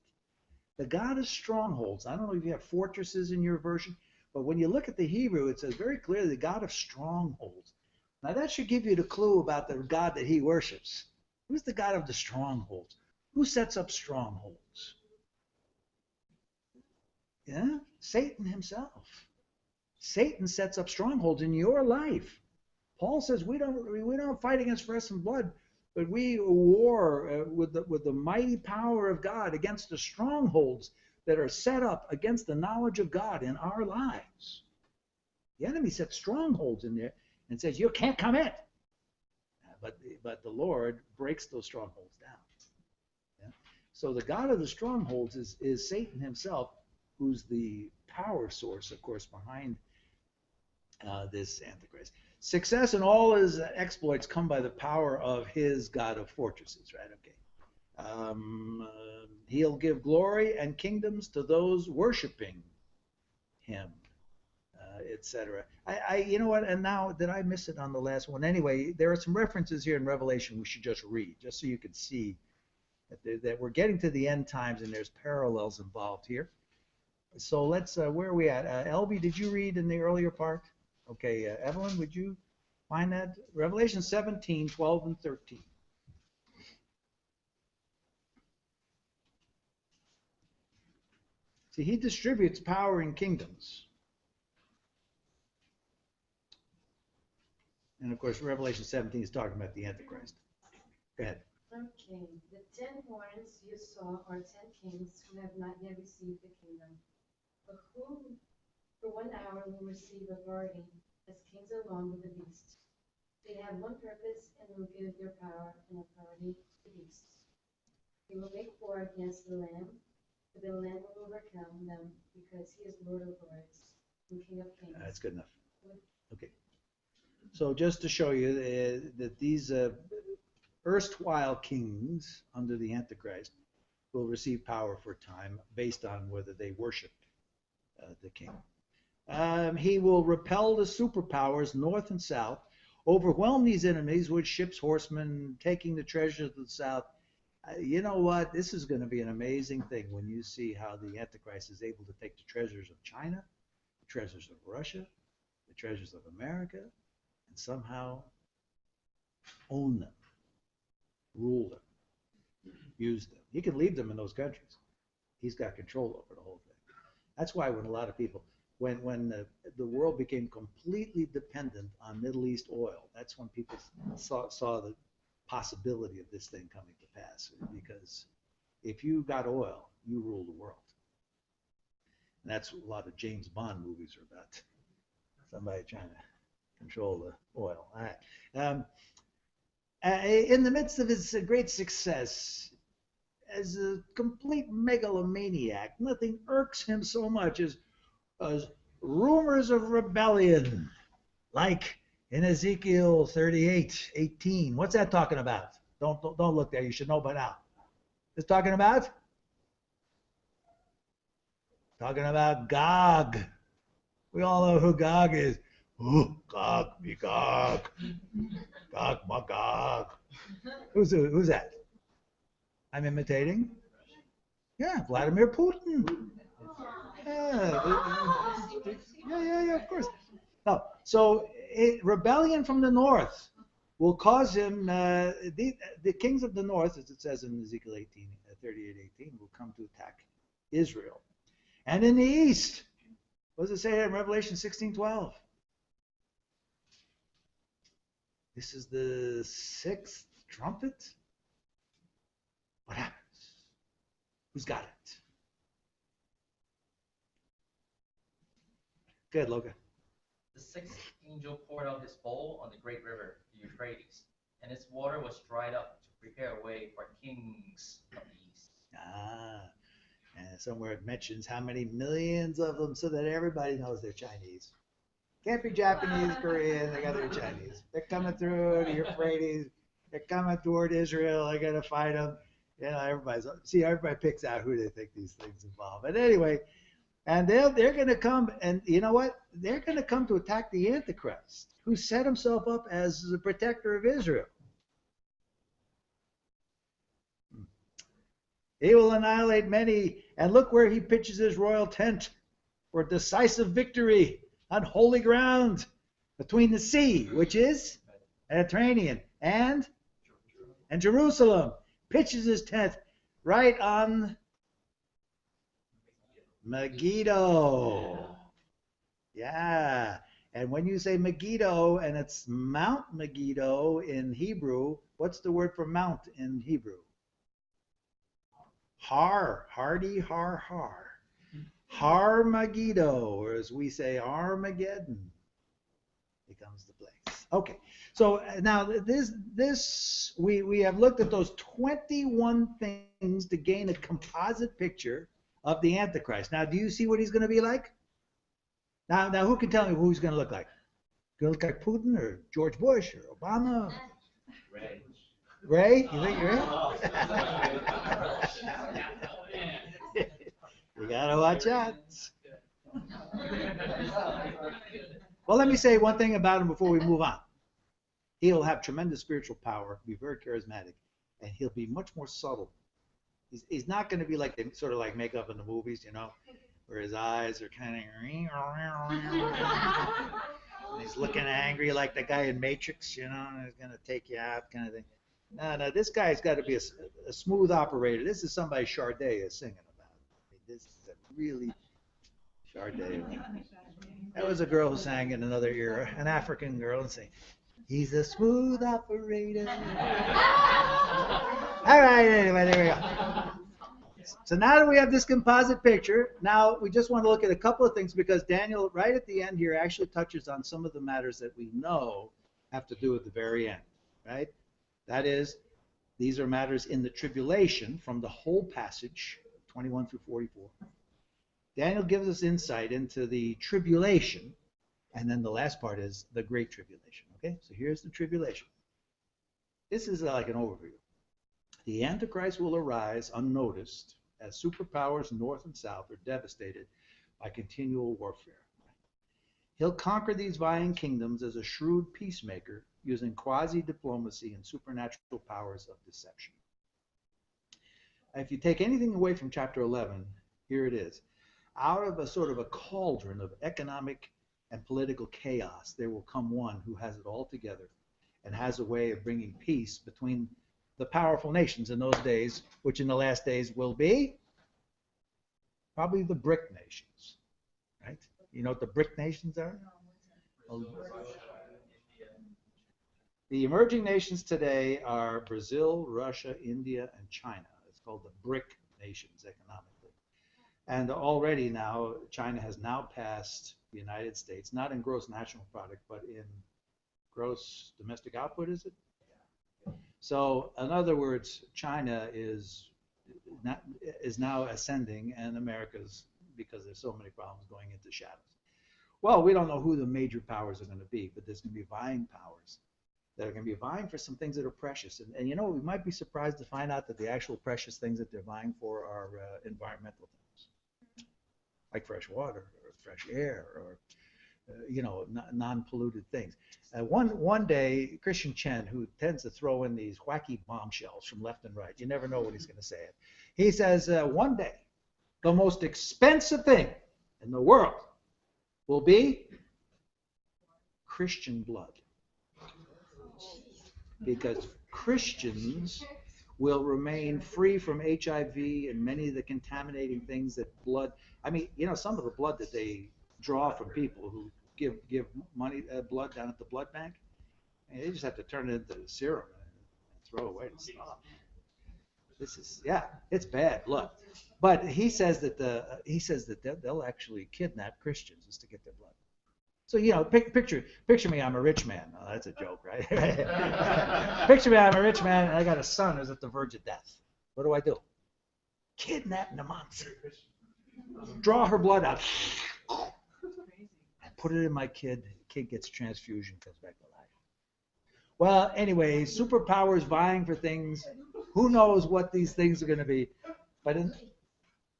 The god of strongholds. I don't know if you have fortresses in your version, but when you look at the Hebrew, it says very clearly the god of strongholds. Now that should give you the clue about the God that he worships. Who's the God of the strongholds? Who sets up strongholds? Yeah, Satan himself. Satan sets up strongholds in your life. Paul says we don't fight against flesh and blood, but we war with the mighty power of God against the strongholds that are set up against the knowledge of God in our lives. The enemy sets strongholds in there and says, you can't come in. But the Lord breaks those strongholds down. Yeah? So the God of the strongholds is Satan himself, who's the power source, of course, behind this Antichrist. Success in all his exploits come by the power of his God of fortresses, right? Okay. He'll give glory and kingdoms to those worshiping him, etc. You know what? And now, did I miss it on the last one? Anyway, there are some references here in Revelation we should just read, just so you can see that we're getting to the end times and there's parallels involved here. So let's, where are we at? Elby, did you read in the earlier part? Okay, Evelyn, would you find that? Revelation 17, 12, and 13. See, he distributes power in kingdoms. And of course, Revelation 17 is talking about the Antichrist. Go ahead. Okay, the 10 horns you saw are 10 kings who have not yet received the kingdom, but who for 1 hour will receive authority as kings along with the beast. They have one purpose and will give their power and authority to the beast. They will make war against the Lamb, but the Lamb will overcome them because he is Lord of Lords and King of Kings. That's good enough. Okay. So just to show you that these erstwhile kings under the Antichrist will receive power for a time based on whether they worship the king. He will repel the superpowers north and south, overwhelm these enemies with ships, horsemen, taking the treasures of the south. You know what? This is going to be an amazing thing when you see how the Antichrist is able to take the treasures of China, the treasures of Russia, the treasures of America, and somehow own them, rule them, use them. He can leave them in those countries. He's got control over the whole thing. That's why when a lot of people, when the world became completely dependent on Middle East oil, that's when people saw the possibility of this thing coming to pass. Because if you got oil, you rule the world. And that's what a lot of James Bond movies are about. Somebody trying to control the oil. All right. In the midst of his great success, as a complete megalomaniac, nothing irks him so much as rumors of rebellion, like in Ezekiel 38:18. What's that talking about? Don't look there. You should know by now. It's talking about Gog. We all know who Gog is. Oh, Gog, Magog, Gog, Magog. Who's that? I'm imitating? Yeah, Vladimir Putin. Yeah, of course. No, so rebellion from the north will cause him, the kings of the north, as it says in Ezekiel 38:18, will come to attack Israel. And in the east, what does it say in Revelation 16:12? This is the sixth trumpet. What happens? Who's got it? Good, Logan. The sixth angel poured out his bowl on the great river, the Euphrates, and its water was dried up to prepare a way for kings of the east. And somewhere it mentions how many millions of them so that everybody knows they're Chinese. Can't be Japanese, Korean, they got to be Chinese. They're coming through the Euphrates, they're coming toward Israel, they're going to fight them. You know, everybody picks out who they think these things involve. But anyway, and they're going to come, and you know what? They're going to come to attack the Antichrist, who set himself up as the protector of Israel. He will annihilate many, and look where he pitches his royal tent for decisive victory on holy ground between the sea, which is Mediterranean, and Jerusalem. Pitches his tent right on Megiddo. Yeah. And when you say Megiddo, and it's Mount Megiddo in Hebrew, what's the word for mount in Hebrew? Hardy, har. Har Megiddo, or as we say, Armageddon becomes the place. Okay, so now this we have looked at those 21 things to gain a composite picture of the Antichrist. Now, do you see what he's going to be like? Now, who can tell me who he's going to look like? Going to look like Putin or George Bush or Obama? Ray? You think you're Ray? You gotta watch out. Well, let me say one thing about him before we move on. He'll have tremendous spiritual power, be very charismatic, and he'll be much more subtle. He's not going to be like they sort of like make up in the movies, you know, where his eyes are kind of, and he's looking angry like the guy in Matrix, you know, and he's going to take you out, kind of thing. No, this guy's got to be a smooth operator. This is somebody Sade is singing about. This is a really Sade. That was a girl who sang in another era, an African girl, and sang, "He's a smooth operator." All right, anyway, there we go. So now that we have this composite picture, now we just want to look at a couple of things because Daniel, right at the end here, actually touches on some of the matters that we know have to do at the very end, right? That is, these are matters in the tribulation from the whole passage, 21 through 44. Daniel gives us insight into the tribulation, and then the last part is the great tribulation, okay? So here's the tribulation. This is like an overview. The Antichrist will arise unnoticed as superpowers north and south are devastated by continual warfare. He'll conquer these vying kingdoms as a shrewd peacemaker using quasi-diplomacy and supernatural powers of deception. If you take anything away from chapter 11, here it is. Out of a sort of a cauldron of economic and political chaos, there will come one who has it all together and has a way of bringing peace between the powerful nations in those days, which in the last days will be probably the BRIC nations, right? You know what the BRIC nations are? The emerging nations today are Brazil, Russia, India, and China. It's called the BRIC nations economically. And already now, China has now passed the United States, not in gross national product, but in gross domestic output, is it? So, in other words, China is now ascending, and America's, because there's so many problems, going into shadows. Well, we don't know who the major powers are going to be, but there's going to be vying powers that are going to be vying for some things that are precious. And you know, we might be surprised to find out that the actual precious things that they're vying for are environmental things, like fresh water or fresh air or you know, non-polluted things. One day, Christian Chen, who tends to throw in these wacky bombshells from left and right, you never know what he's going to say. He says, one day, the most expensive thing in the world will be Christian blood. Because Christians will remain free from HIV and many of the contaminating things that blood, I mean, you know, some of the blood that they draw from people who give money, blood down at the blood bank, and they just have to turn it into serum and throw away and stop. This is, yeah, it's bad blood. But he says that they'll actually kidnap Christians just to get their blood. So, you know, picture me, I'm a rich man. Oh, that's a joke, right? Picture me, I'm a rich man, and I got a son who's at the verge of death. What do? Kidnap the monster. Draw her blood out. I put it in my kid. The kid gets transfusion, comes back to life. Well, anyway, superpowers vying for things. Who knows what these things are going to be? But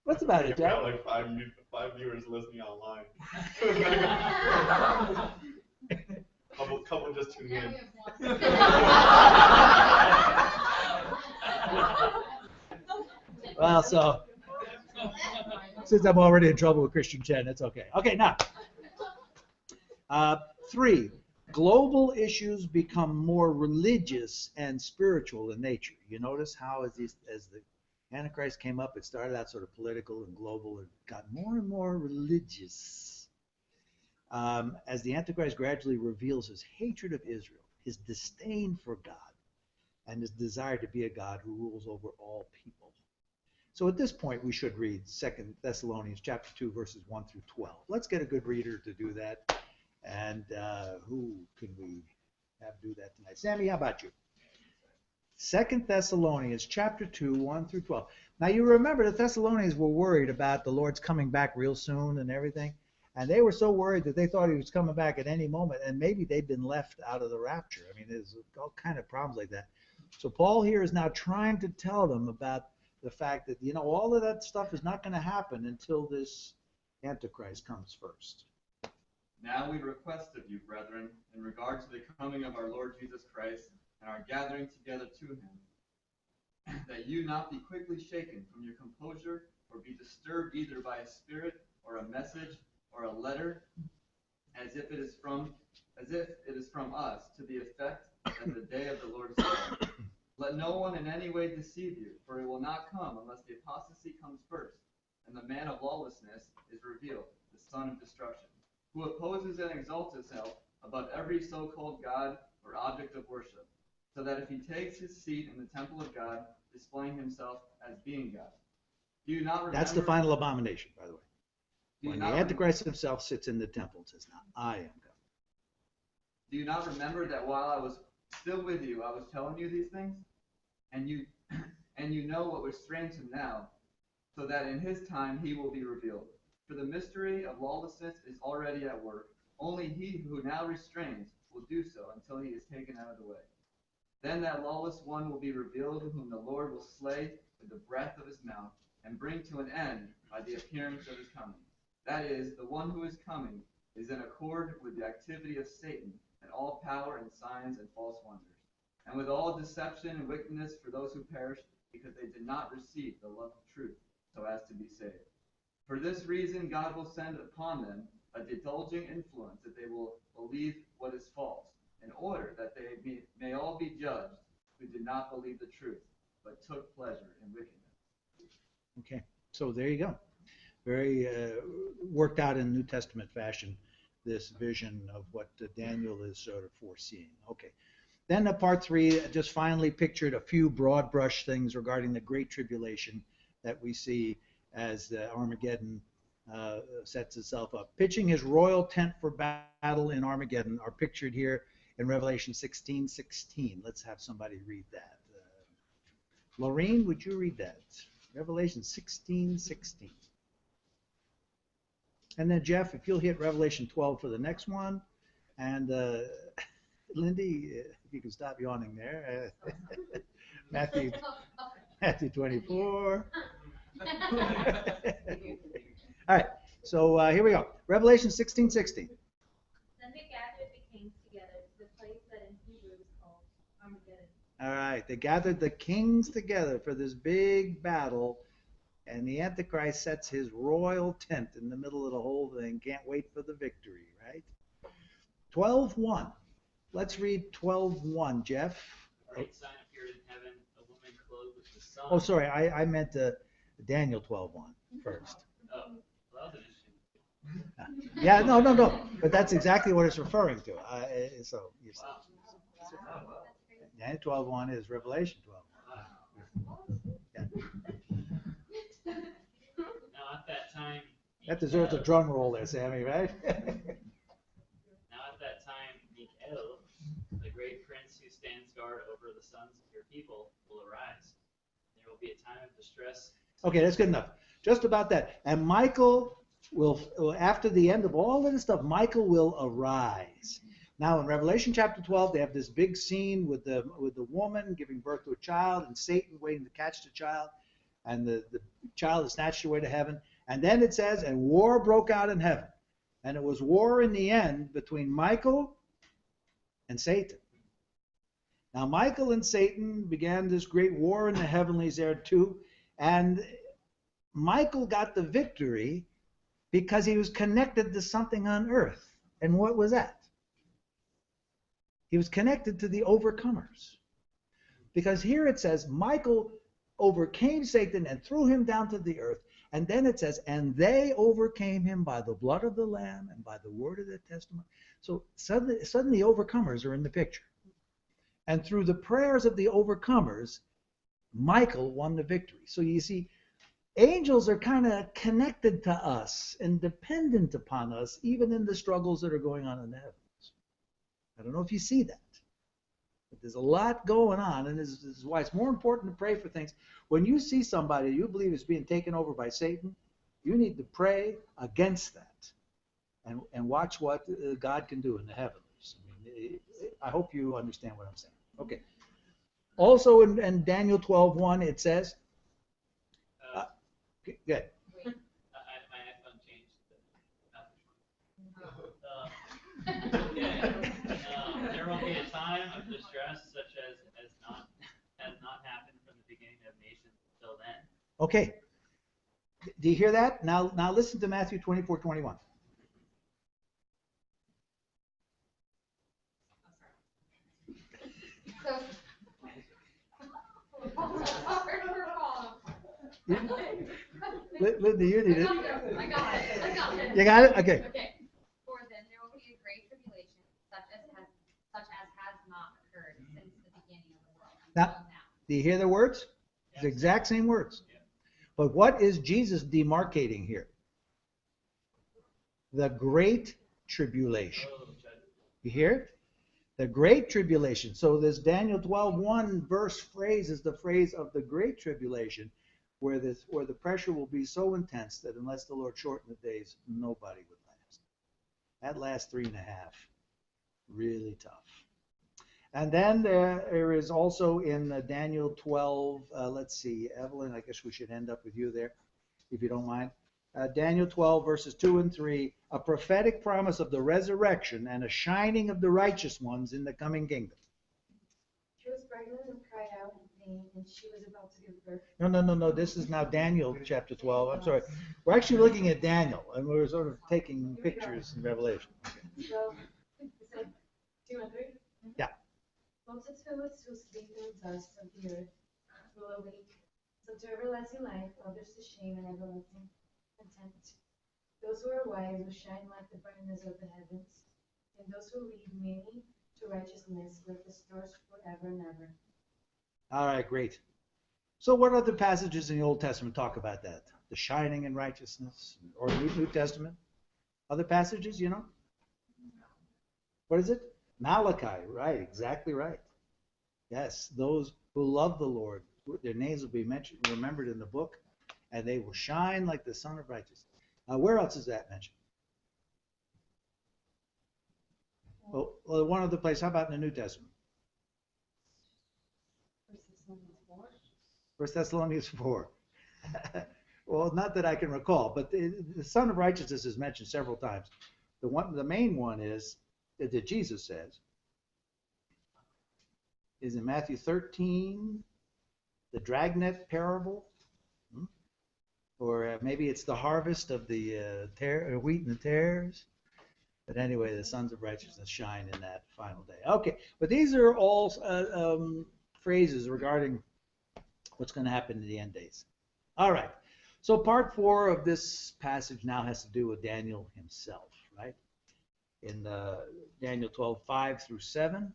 what's about it, Jack? Like five viewers listening online. couple just tuned in. Well, so since I'm already in trouble with Christian Chen, that's okay. Okay, now 3, global issues become more religious and spiritual in nature. You notice how as the Antichrist came up, it started out sort of political and global and got more and more religious. As the Antichrist gradually reveals his hatred of Israel, his disdain for God, and his desire to be a God who rules over all people. So at this point, we should read 2 Thessalonians chapter 2, verses 1 through 12. Let's get a good reader to do that. And who can we have do that tonight? Sammy, how about you? 2 Thessalonians chapter 2, 1 through 12. Now you remember the Thessalonians were worried about the Lord's coming back real soon and everything. And they were so worried that they thought he was coming back at any moment. And maybe they'd been left out of the rapture. I mean, there's all kind of problems like that. So Paul here is now trying to tell them about the fact that, you know, all of that stuff is not going to happen until this Antichrist comes first. Now we request of you, brethren, in regard to the coming of our Lord Jesus Christ and our gathering together to him, that you not be quickly shaken from your composure or be disturbed either by a spirit or a message or a letter, as if it is from us, to the effect that the day of the Lord is coming. Let no one in any way deceive you, for it will not come unless the apostasy comes first, and the man of lawlessness is revealed, the son of destruction, who opposes and exalts himself above every so-called God or object of worship, so that if he takes his seat in the temple of God, displaying himself as being God. Do you not remember? That's the final abomination, by the way. Do you When the not Antichrist himself sits in the temple and says, now I am God. Do you not remember that while I was still with you, I was telling you these things? And you and you know what restrains him now, so that in his time he will be revealed. For the mystery of lawlessness is already at work. Only he who now restrains will do so until he is taken out of the way. Then that lawless one will be revealed, whom the Lord will slay with the breath of his mouth, and bring to an end by the appearance of his coming. That is, the one who is coming is in accord with the activity of Satan, and all power and signs and false wonders, and with all deception and wickedness for those who perish, because they did not receive the love of truth, so as to be saved. For this reason God will send upon them a divulging influence, that they will believe what is false, in order that they may all be judged who did not believe the truth, but took pleasure in wickedness. Okay, so there you go. Very worked out in New Testament fashion, this vision of what Daniel is sort of foreseeing. Okay. Then part 3 just finally pictured a few broad brush things regarding the Great Tribulation that we see as Armageddon sets itself up. Pitching his royal tent for battle in Armageddon are pictured here in Revelation 16:16. Let's have somebody read that. Lorraine, would you read that? Revelation 16:16. And then Jeff, if you'll hit Revelation 12 for the next one. And Lindy, if you can stop yawning there. Matthew 24. All right, so here we go. Revelation 16:16. Then they gathered the kings together to the place that in Hebrew is called Armageddon. All right, they gathered the kings together for this big battle, and the Antichrist sets his royal tent in the middle of the whole thing. Can't wait for the victory, right? 12:1. Let's read 12:1, Jeff. A great sign appeared in heaven, a woman clothed with the sun. Oh, sorry, I meant Daniel 12:1 first. Oh, well, that was interesting. Yeah, no. But that's exactly what it's referring to. So you see. Wow. Daniel 12:1 is Revelation 12:1. Yeah. Now at that time. That deserves a drum roll there, Sammy, right? Now at that time, Michael, the great prince who stands guard over the sons of your people, will arise. There will be a time of distress. Okay, that's good enough. Just about that. And Michael will, after the end of all of this stuff, Michael will arise. Now in Revelation chapter 12, they have this big scene with the woman giving birth to a child and Satan waiting to catch the child. And the child is snatched away to heaven. And then it says, and war broke out in heaven. And it was war in the end between Michael and Satan. Now Michael and Satan began this great war in the heavenlies there too. And Michael got the victory because he was connected to something on earth. And what was that? He was connected to the overcomers. Because here it says, Michael overcame Satan and threw him down to the earth. And then it says, and they overcame him by the blood of the Lamb and by the word of their testimony. So suddenly overcomers are in the picture. And through the prayers of the overcomers, Michael won the victory. So you see, angels are kind of connected to us and dependent upon us, even in the struggles that are going on in the heavens. I don't know if you see that. But there's a lot going on, and this is why it's more important to pray for things. When you see somebody you believe is being taken over by Satan, you need to pray against that and watch what God can do in the heavens. I hope you understand what I'm saying. Okay. Also in Daniel 12:1, it says, good. My iPhone changed. There will be a time of distress such as has not happened from the beginning of nations until then. Okay. Do you hear that? Now listen to Matthew 24:21. Linda, you need it. I got it. You got it? Okay. Okay. For then there will be a great tribulation, such as has not occurred since the beginning of the world Now, until now. do you hear the words? It's the exact same words. But what is Jesus demarcating here? The great tribulation. You hear it? The great tribulation. So this Daniel 12:1 verse phrase is the phrase of the great tribulation, where the pressure will be so intense that unless the Lord shortened the days, nobody would last. That lasts 3.5. Really tough. And then there is also in Daniel 12, let's see, Evelyn, I guess we should end up with you there, if you don't mind. Daniel 12, verses 2 and 3, a prophetic promise of the resurrection and a shining of the righteous ones in the coming kingdom. She was pregnant and cried out in pain, and she was about to give birth. No. This is now Daniel chapter 12. I'm sorry. We're actually looking at Daniel, and we're sort of taking pictures in Revelation. So, it said 2 and 3? Yeah. Multitudes who sleep in the dust of the earth will awake, some to everlasting life, others to shame and everlasting contempt. Those who are wise will shine like the brightness of the heavens, and those who lead many to righteousness like the stars forever and ever. All right, great. So what other passages in the Old Testament talk about that? The shining in righteousness, or New Testament? Other passages, you know? What is it? Malachi, right, exactly right. Yes, those who love the Lord, their names will be mentioned, remembered in the book, and they will shine like the sun of righteousness. Where else is that mentioned? Well, one other place. How about in the New Testament? 1 Thessalonians 4. Well, not that I can recall, but the Son of Righteousness is mentioned several times. The main one is that Jesus says is in Matthew 13, the dragnet parable, or maybe it's the harvest of the wheat and the tares. But anyway, the sons of righteousness shine in that final day. Okay, but these are all phrases regarding what's going to happen in the end days. All right, so part 4 of this passage now has to do with Daniel himself, right? In Daniel 12:5 through 7.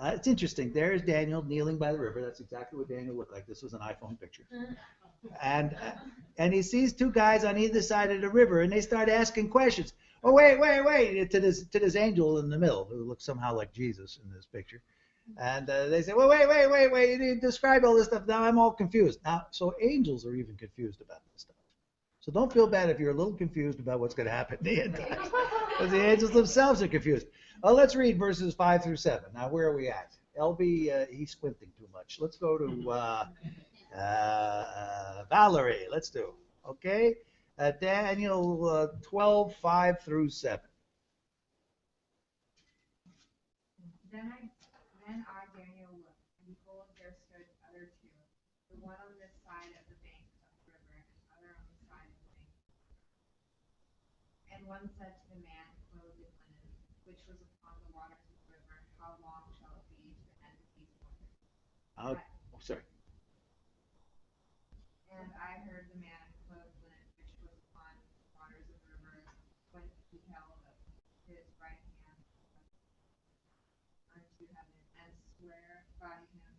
It's interesting. There's Daniel kneeling by the river. That's exactly what Daniel looked like. This was an iPhone picture. And he sees two guys on either side of the river, and they start asking questions. Oh, wait, to this angel in the middle, who looks somehow like Jesus in this picture. And they say, well, wait, you didn't describe all this stuff. Now I'm all confused. Now, so angels are even confused about this stuff. So don't feel bad if you're a little confused about what's going to happen in the end times, because the angels themselves are confused. Well, let's read verses 5 through 7. Now, where are we at? LB, he's squinting too much. Let's go to Valerie. Let's do. Okay? Daniel 12:5 through 7. Then I, Daniel, looked, and behold, there stood other two, the one on this side of the bank of the river, and the other on the side of the bank. And one said to the man clothed in linen, which was upon the waters of the river, how long shall it be to the end of these wonders? Sorry. And I heard the man clothed in linen, which was upon the waters of the river, when he held up his right hand unto heaven, and swear by him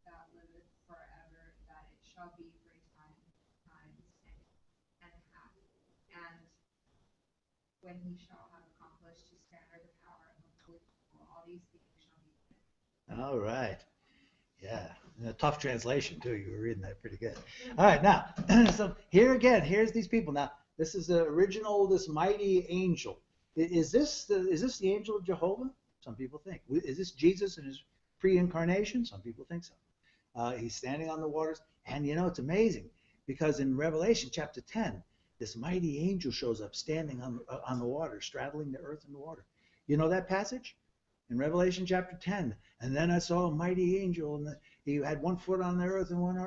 that liveth forever, that it shall be for a time and a half. And when he shall have accomplished to scatter the power of the holy people, all these things shall be finished. All right. Yeah. A tough translation, too. You were reading that pretty good. All right. Now, so here again, here's these people. Now, this is the original, this mighty angel. Is this the angel of Jehovah? Some people think. Is this Jesus in his pre-incarnation? Some people think so. He's standing on the waters. And, it's amazing because in Revelation chapter 10, this mighty angel shows up standing on the water, straddling the earth and the water. You know that passage? In Revelation chapter 10. And then I saw a mighty angel, and he had one foot on the earth and one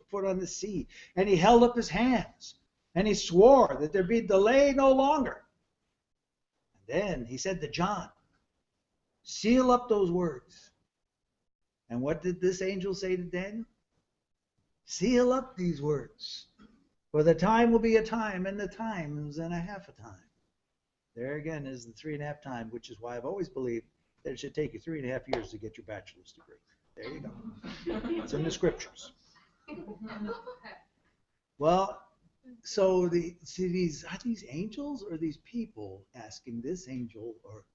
foot on the sea. And he held up his hands, and he swore that there be delay no longer. And then he said to John, seal up those words. And what did this angel say to Daniel? Seal up these words. For the time will be a time, and the times and a half a time. There again is the 3.5 time, which is why I've always believed that it should take you 3.5 years to get your bachelor's degree. There you go. It's in the scriptures. Well, so are these angels or these people asking this angel or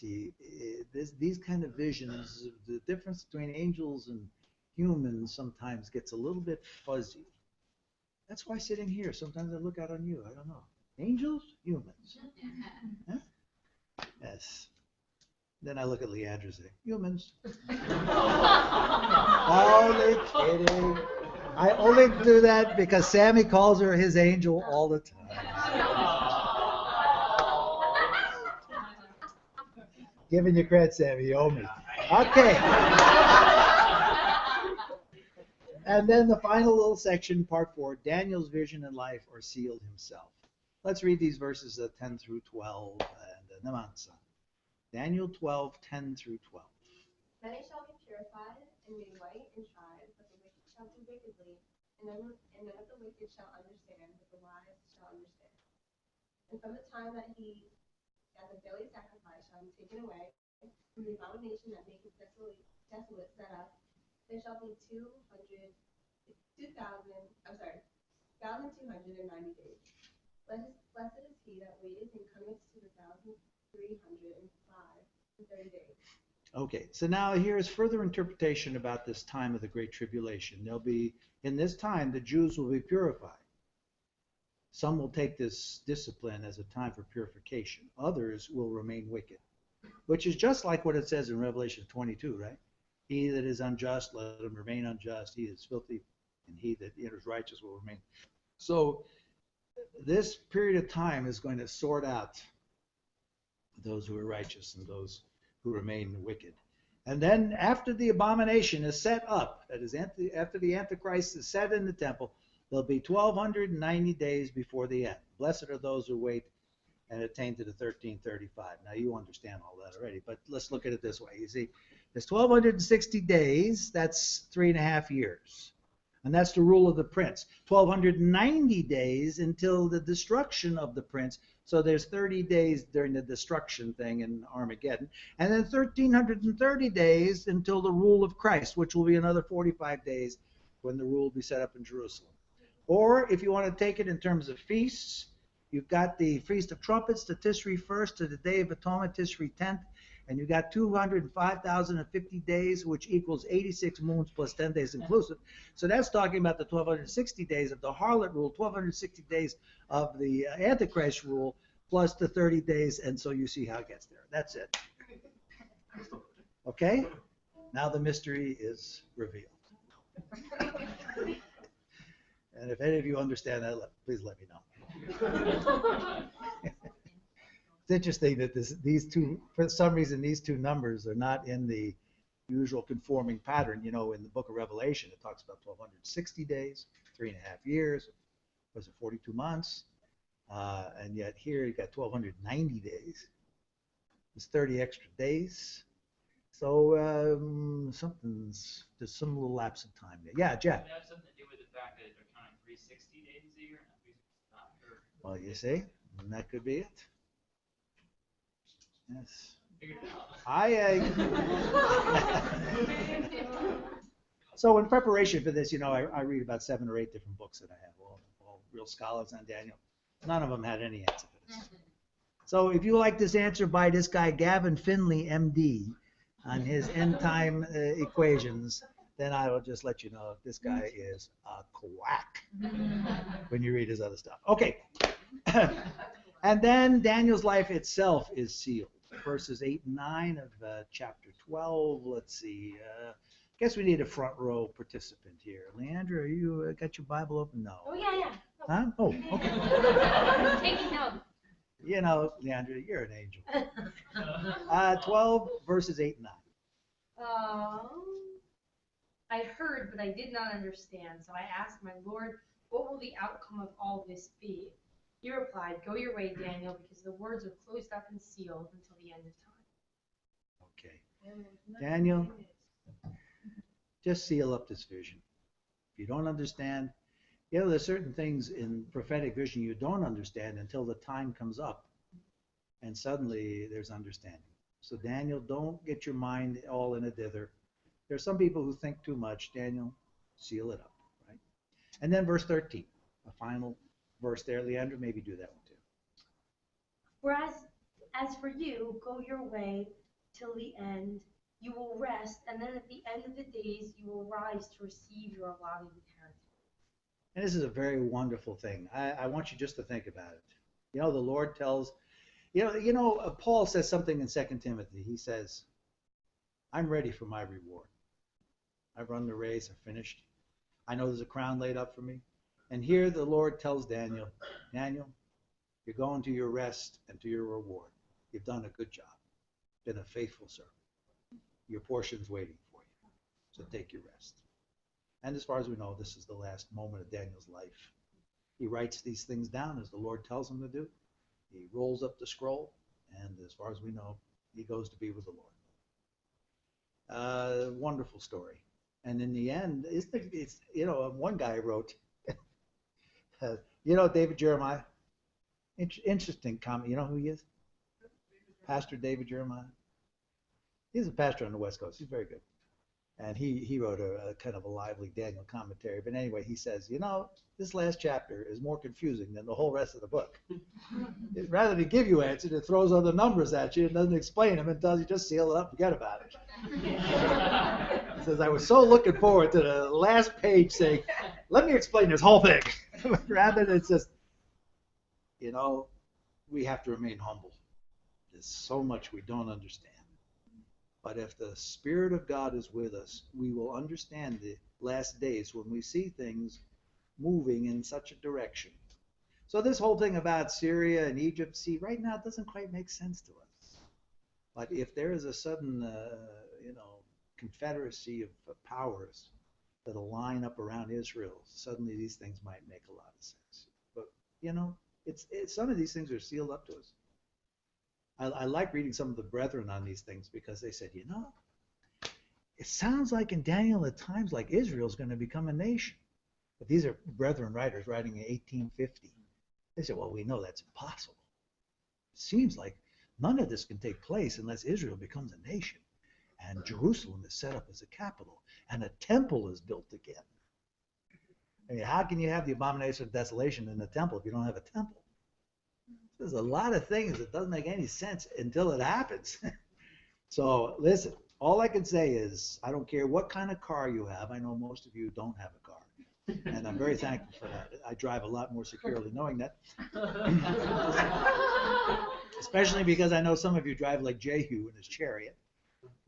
these kind of visions? The difference between angels and humans sometimes gets a little bit fuzzy. That's why sitting here, sometimes I look out on you. I don't know. Angels, humans. Huh? Yes. Then I look at Leandra and say, humans. Only kidding. I only do that because Sammy calls her his angel all the time. Giving you credit, Sammy. You owe me. Okay. And then the final little section, part 4, Daniel's vision and life or sealed himself. Let's read these verses 10 through 12 and Namansa. Daniel 12, 10 through 12. Many shall be purified and made white and tried, but the wicked shall do wickedly, and none of the wicked shall understand, but the wise shall understand. And from the time that the daily sacrifice shall be taken away, from the abomination that maketh desolate set up, there shall be 1,290 days. Blessed is he that waiteth and cometh to the 1,305 and 30 days. Okay, so now here's further interpretation about this time of the Great Tribulation. There'll be, in this time, the Jews will be purified. Some will take this discipline as a time for purification. Others will remain wicked, which is just like what it says in Revelation 22, right? He that is unjust, let him remain unjust. He that is filthy, and he that enters righteous will remain. So this period of time is going to sort out those who are righteous and those who remain wicked. And then after the abomination is set up, that is after the Antichrist is set in the temple, there'll be 1,290 days before the end. Blessed are those who wait and attain to the 1335. Now you understand all that already, but let's look at it this way. You see, there's 1,260 days, that's 3.5 years. And that's the rule of the prince. 1,290 days until the destruction of the prince. So there's 30 days during the destruction thing in Armageddon. And then 1,330 days until the rule of Christ, which will be another 45 days when the rule will be set up in Jerusalem. Or if you want to take it in terms of feasts, you've got the Feast of Trumpets, the Tishrei 1st to the Day of Atonement, Tishrei 10th. And you got 205,050 days, which equals 86 moons plus 10 days inclusive. So that's talking about the 1,260 days of the harlot rule, 1,260 days of the Antichrist rule, plus the 30 days. And so you see how it gets there. That's it. Okay? Now the mystery is revealed. And if any of you understand that, please let me know. It's interesting that these two, for some reason, these two numbers are not in the usual conforming pattern. You know, in the book of Revelation, it talks about 1,260 days, 3.5 years, was it 42 months? And yet here you got 1,290 days. It's 30 extra days. So there's some little lapse of time there. Yeah, Jack. Does it have something to do with the fact that they're counting 360 days a year, not 365? Well, you see, and that could be it. Yes. Figured it out. So in preparation for this, you know, I read about 7 or 8 different books that I have, all real scholars on Daniel. None of them had any answer for this. So if you like this answer by this guy, Gavin Finley, MD, on his end time equations, then I will just let you know this guy is a quack when you read his other stuff. Okay. And then Daniel's life itself is sealed. Verses 8 and 9 of chapter 12. Let's see. Guess we need a front row participant here. Leandra, you got your Bible open? No. Oh, yeah. Huh? Oh, okay. I'm taking notes. You know, Leandra, you're an angel. 12 verses 8 and 9. I heard, but I did not understand. So I asked my Lord, what will the outcome of all this be? He replied, go your way, Daniel, because the words are closed up and sealed until the end of time. Okay. Daniel, just seal up this vision. If you don't understand, You know, there's certain things in prophetic vision you don't understand until the time comes up, and suddenly there's understanding. So Daniel, don't get your mind all in a dither. There are some people who think too much. Daniel, seal it up, right? And then verse 13, a final verse there. Leandra, maybe do that one too. Whereas, as for you, go your way till the end. You will rest, and then at the end of the days, you will rise to receive your allotted inheritance. And this is a very wonderful thing. I want you just to think about it. You know, the Lord tells, Paul says something in 2 Timothy. He says, I'm ready for my reward. I've run the race, I've finished. I know there's a crown laid up for me. And here the Lord tells Daniel, Daniel, you're going to your rest and to your reward. You've done a good job. Been a faithful servant. Your portion's waiting for you. So take your rest. And as far as we know, this is the last moment of Daniel's life. He writes these things down as the Lord tells him to do. He rolls up the scroll, and as far as we know, he goes to be with the Lord. Wonderful story. And in the end, one guy wrote, David Jeremiah. Interesting comment. You know who he is? Pastor David Jeremiah. He's a pastor on the West Coast. He's very good. And he wrote a kind of a lively Daniel commentary. But anyway, he says, this last chapter is more confusing than the whole rest of the book. Rather than give you answers, it throws other numbers at you and doesn't explain them and tells you just seal it up, forget about it. He says, I was so looking forward to the last page saying, let me explain this whole thing. Rather than it's just, we have to remain humble. There's so much we don't understand. But if the Spirit of God is with us, we will understand the last days when we see things moving in such a direction. So this whole thing about Syria and Egypt, see, right now it doesn't quite make sense to us. But if there is a sudden, confederacy of powers that'll line up around Israel, suddenly these things might make a lot of sense. But, some of these things are sealed up to us. I like reading some of the brethren on these things because they said, it sounds like in Daniel at times like Israel's going to become a nation. But these are brethren writers writing in 1850. They said, well, we know that's impossible. It seems like none of this can take place unless Israel becomes a nation and Jerusalem is set up as a capital and a temple is built again. I mean, how can you have the abomination of desolation in the temple if you don't have a temple? There's a lot of things that doesn't make any sense until it happens. So listen, all I can say is I don't care what kind of car you have. I know most of you don't have a car. And I'm very thankful for that. I drive a lot more securely knowing that. Especially because I know some of you drive like Jehu in his chariot.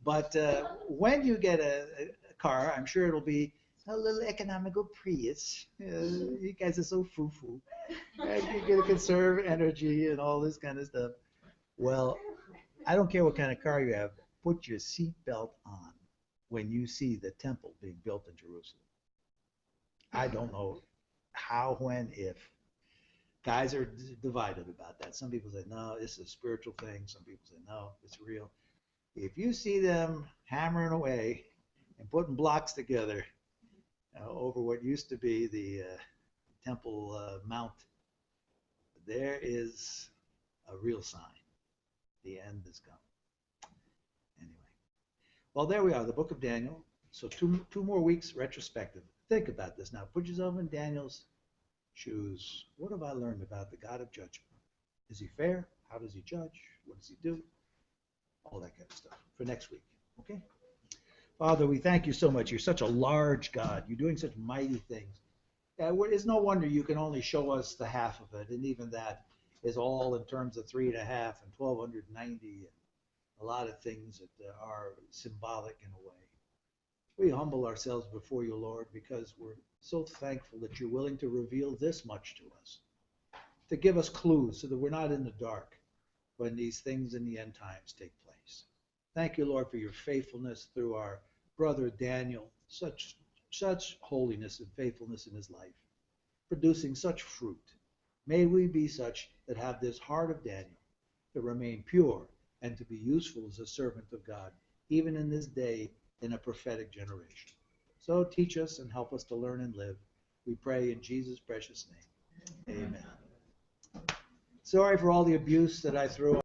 But when you get a car, I'm sure it'll be a little economical Prius. You guys are so foo-foo. And you get to conserve energy and all this kind of stuff. Well, I don't care what kind of car you have. Put your seatbelt on when you see the temple being built in Jerusalem. I don't know how, when, if. Guys are divided about that. Some people say, no, this is a spiritual thing. Some people say, no, it's real. If you see them hammering away and putting blocks together over what used to be the Temple Mount, there is a real sign. The end is come. Anyway. Well, there we are, the book of Daniel. So two more weeks retrospective. Think about this now. Put yourself in Daniel's shoes. What have I learned about the God of judgment? Is he fair? How does he judge? What does he do? All that kind of stuff for next week. Okay? Father, we thank you so much. You're such a large God. You're doing such mighty things. It's no wonder you can only show us the half of it, and even that is all in terms of 3.5 and 1290 and a lot of things that are symbolic in a way. We humble ourselves before you, Lord, because we're so thankful that you're willing to reveal this much to us, to give us clues so that we're not in the dark when these things in the end times take place. Thank you, Lord, for your faithfulness through our brother Daniel, such holiness and faithfulness in his life, producing such fruit. May we be such that have this heart of Daniel, to remain pure and to be useful as a servant of God, even in this day in a prophetic generation. So teach us and help us to learn and live We pray in Jesus' precious name. Amen. Sorry for all the abuse that I threw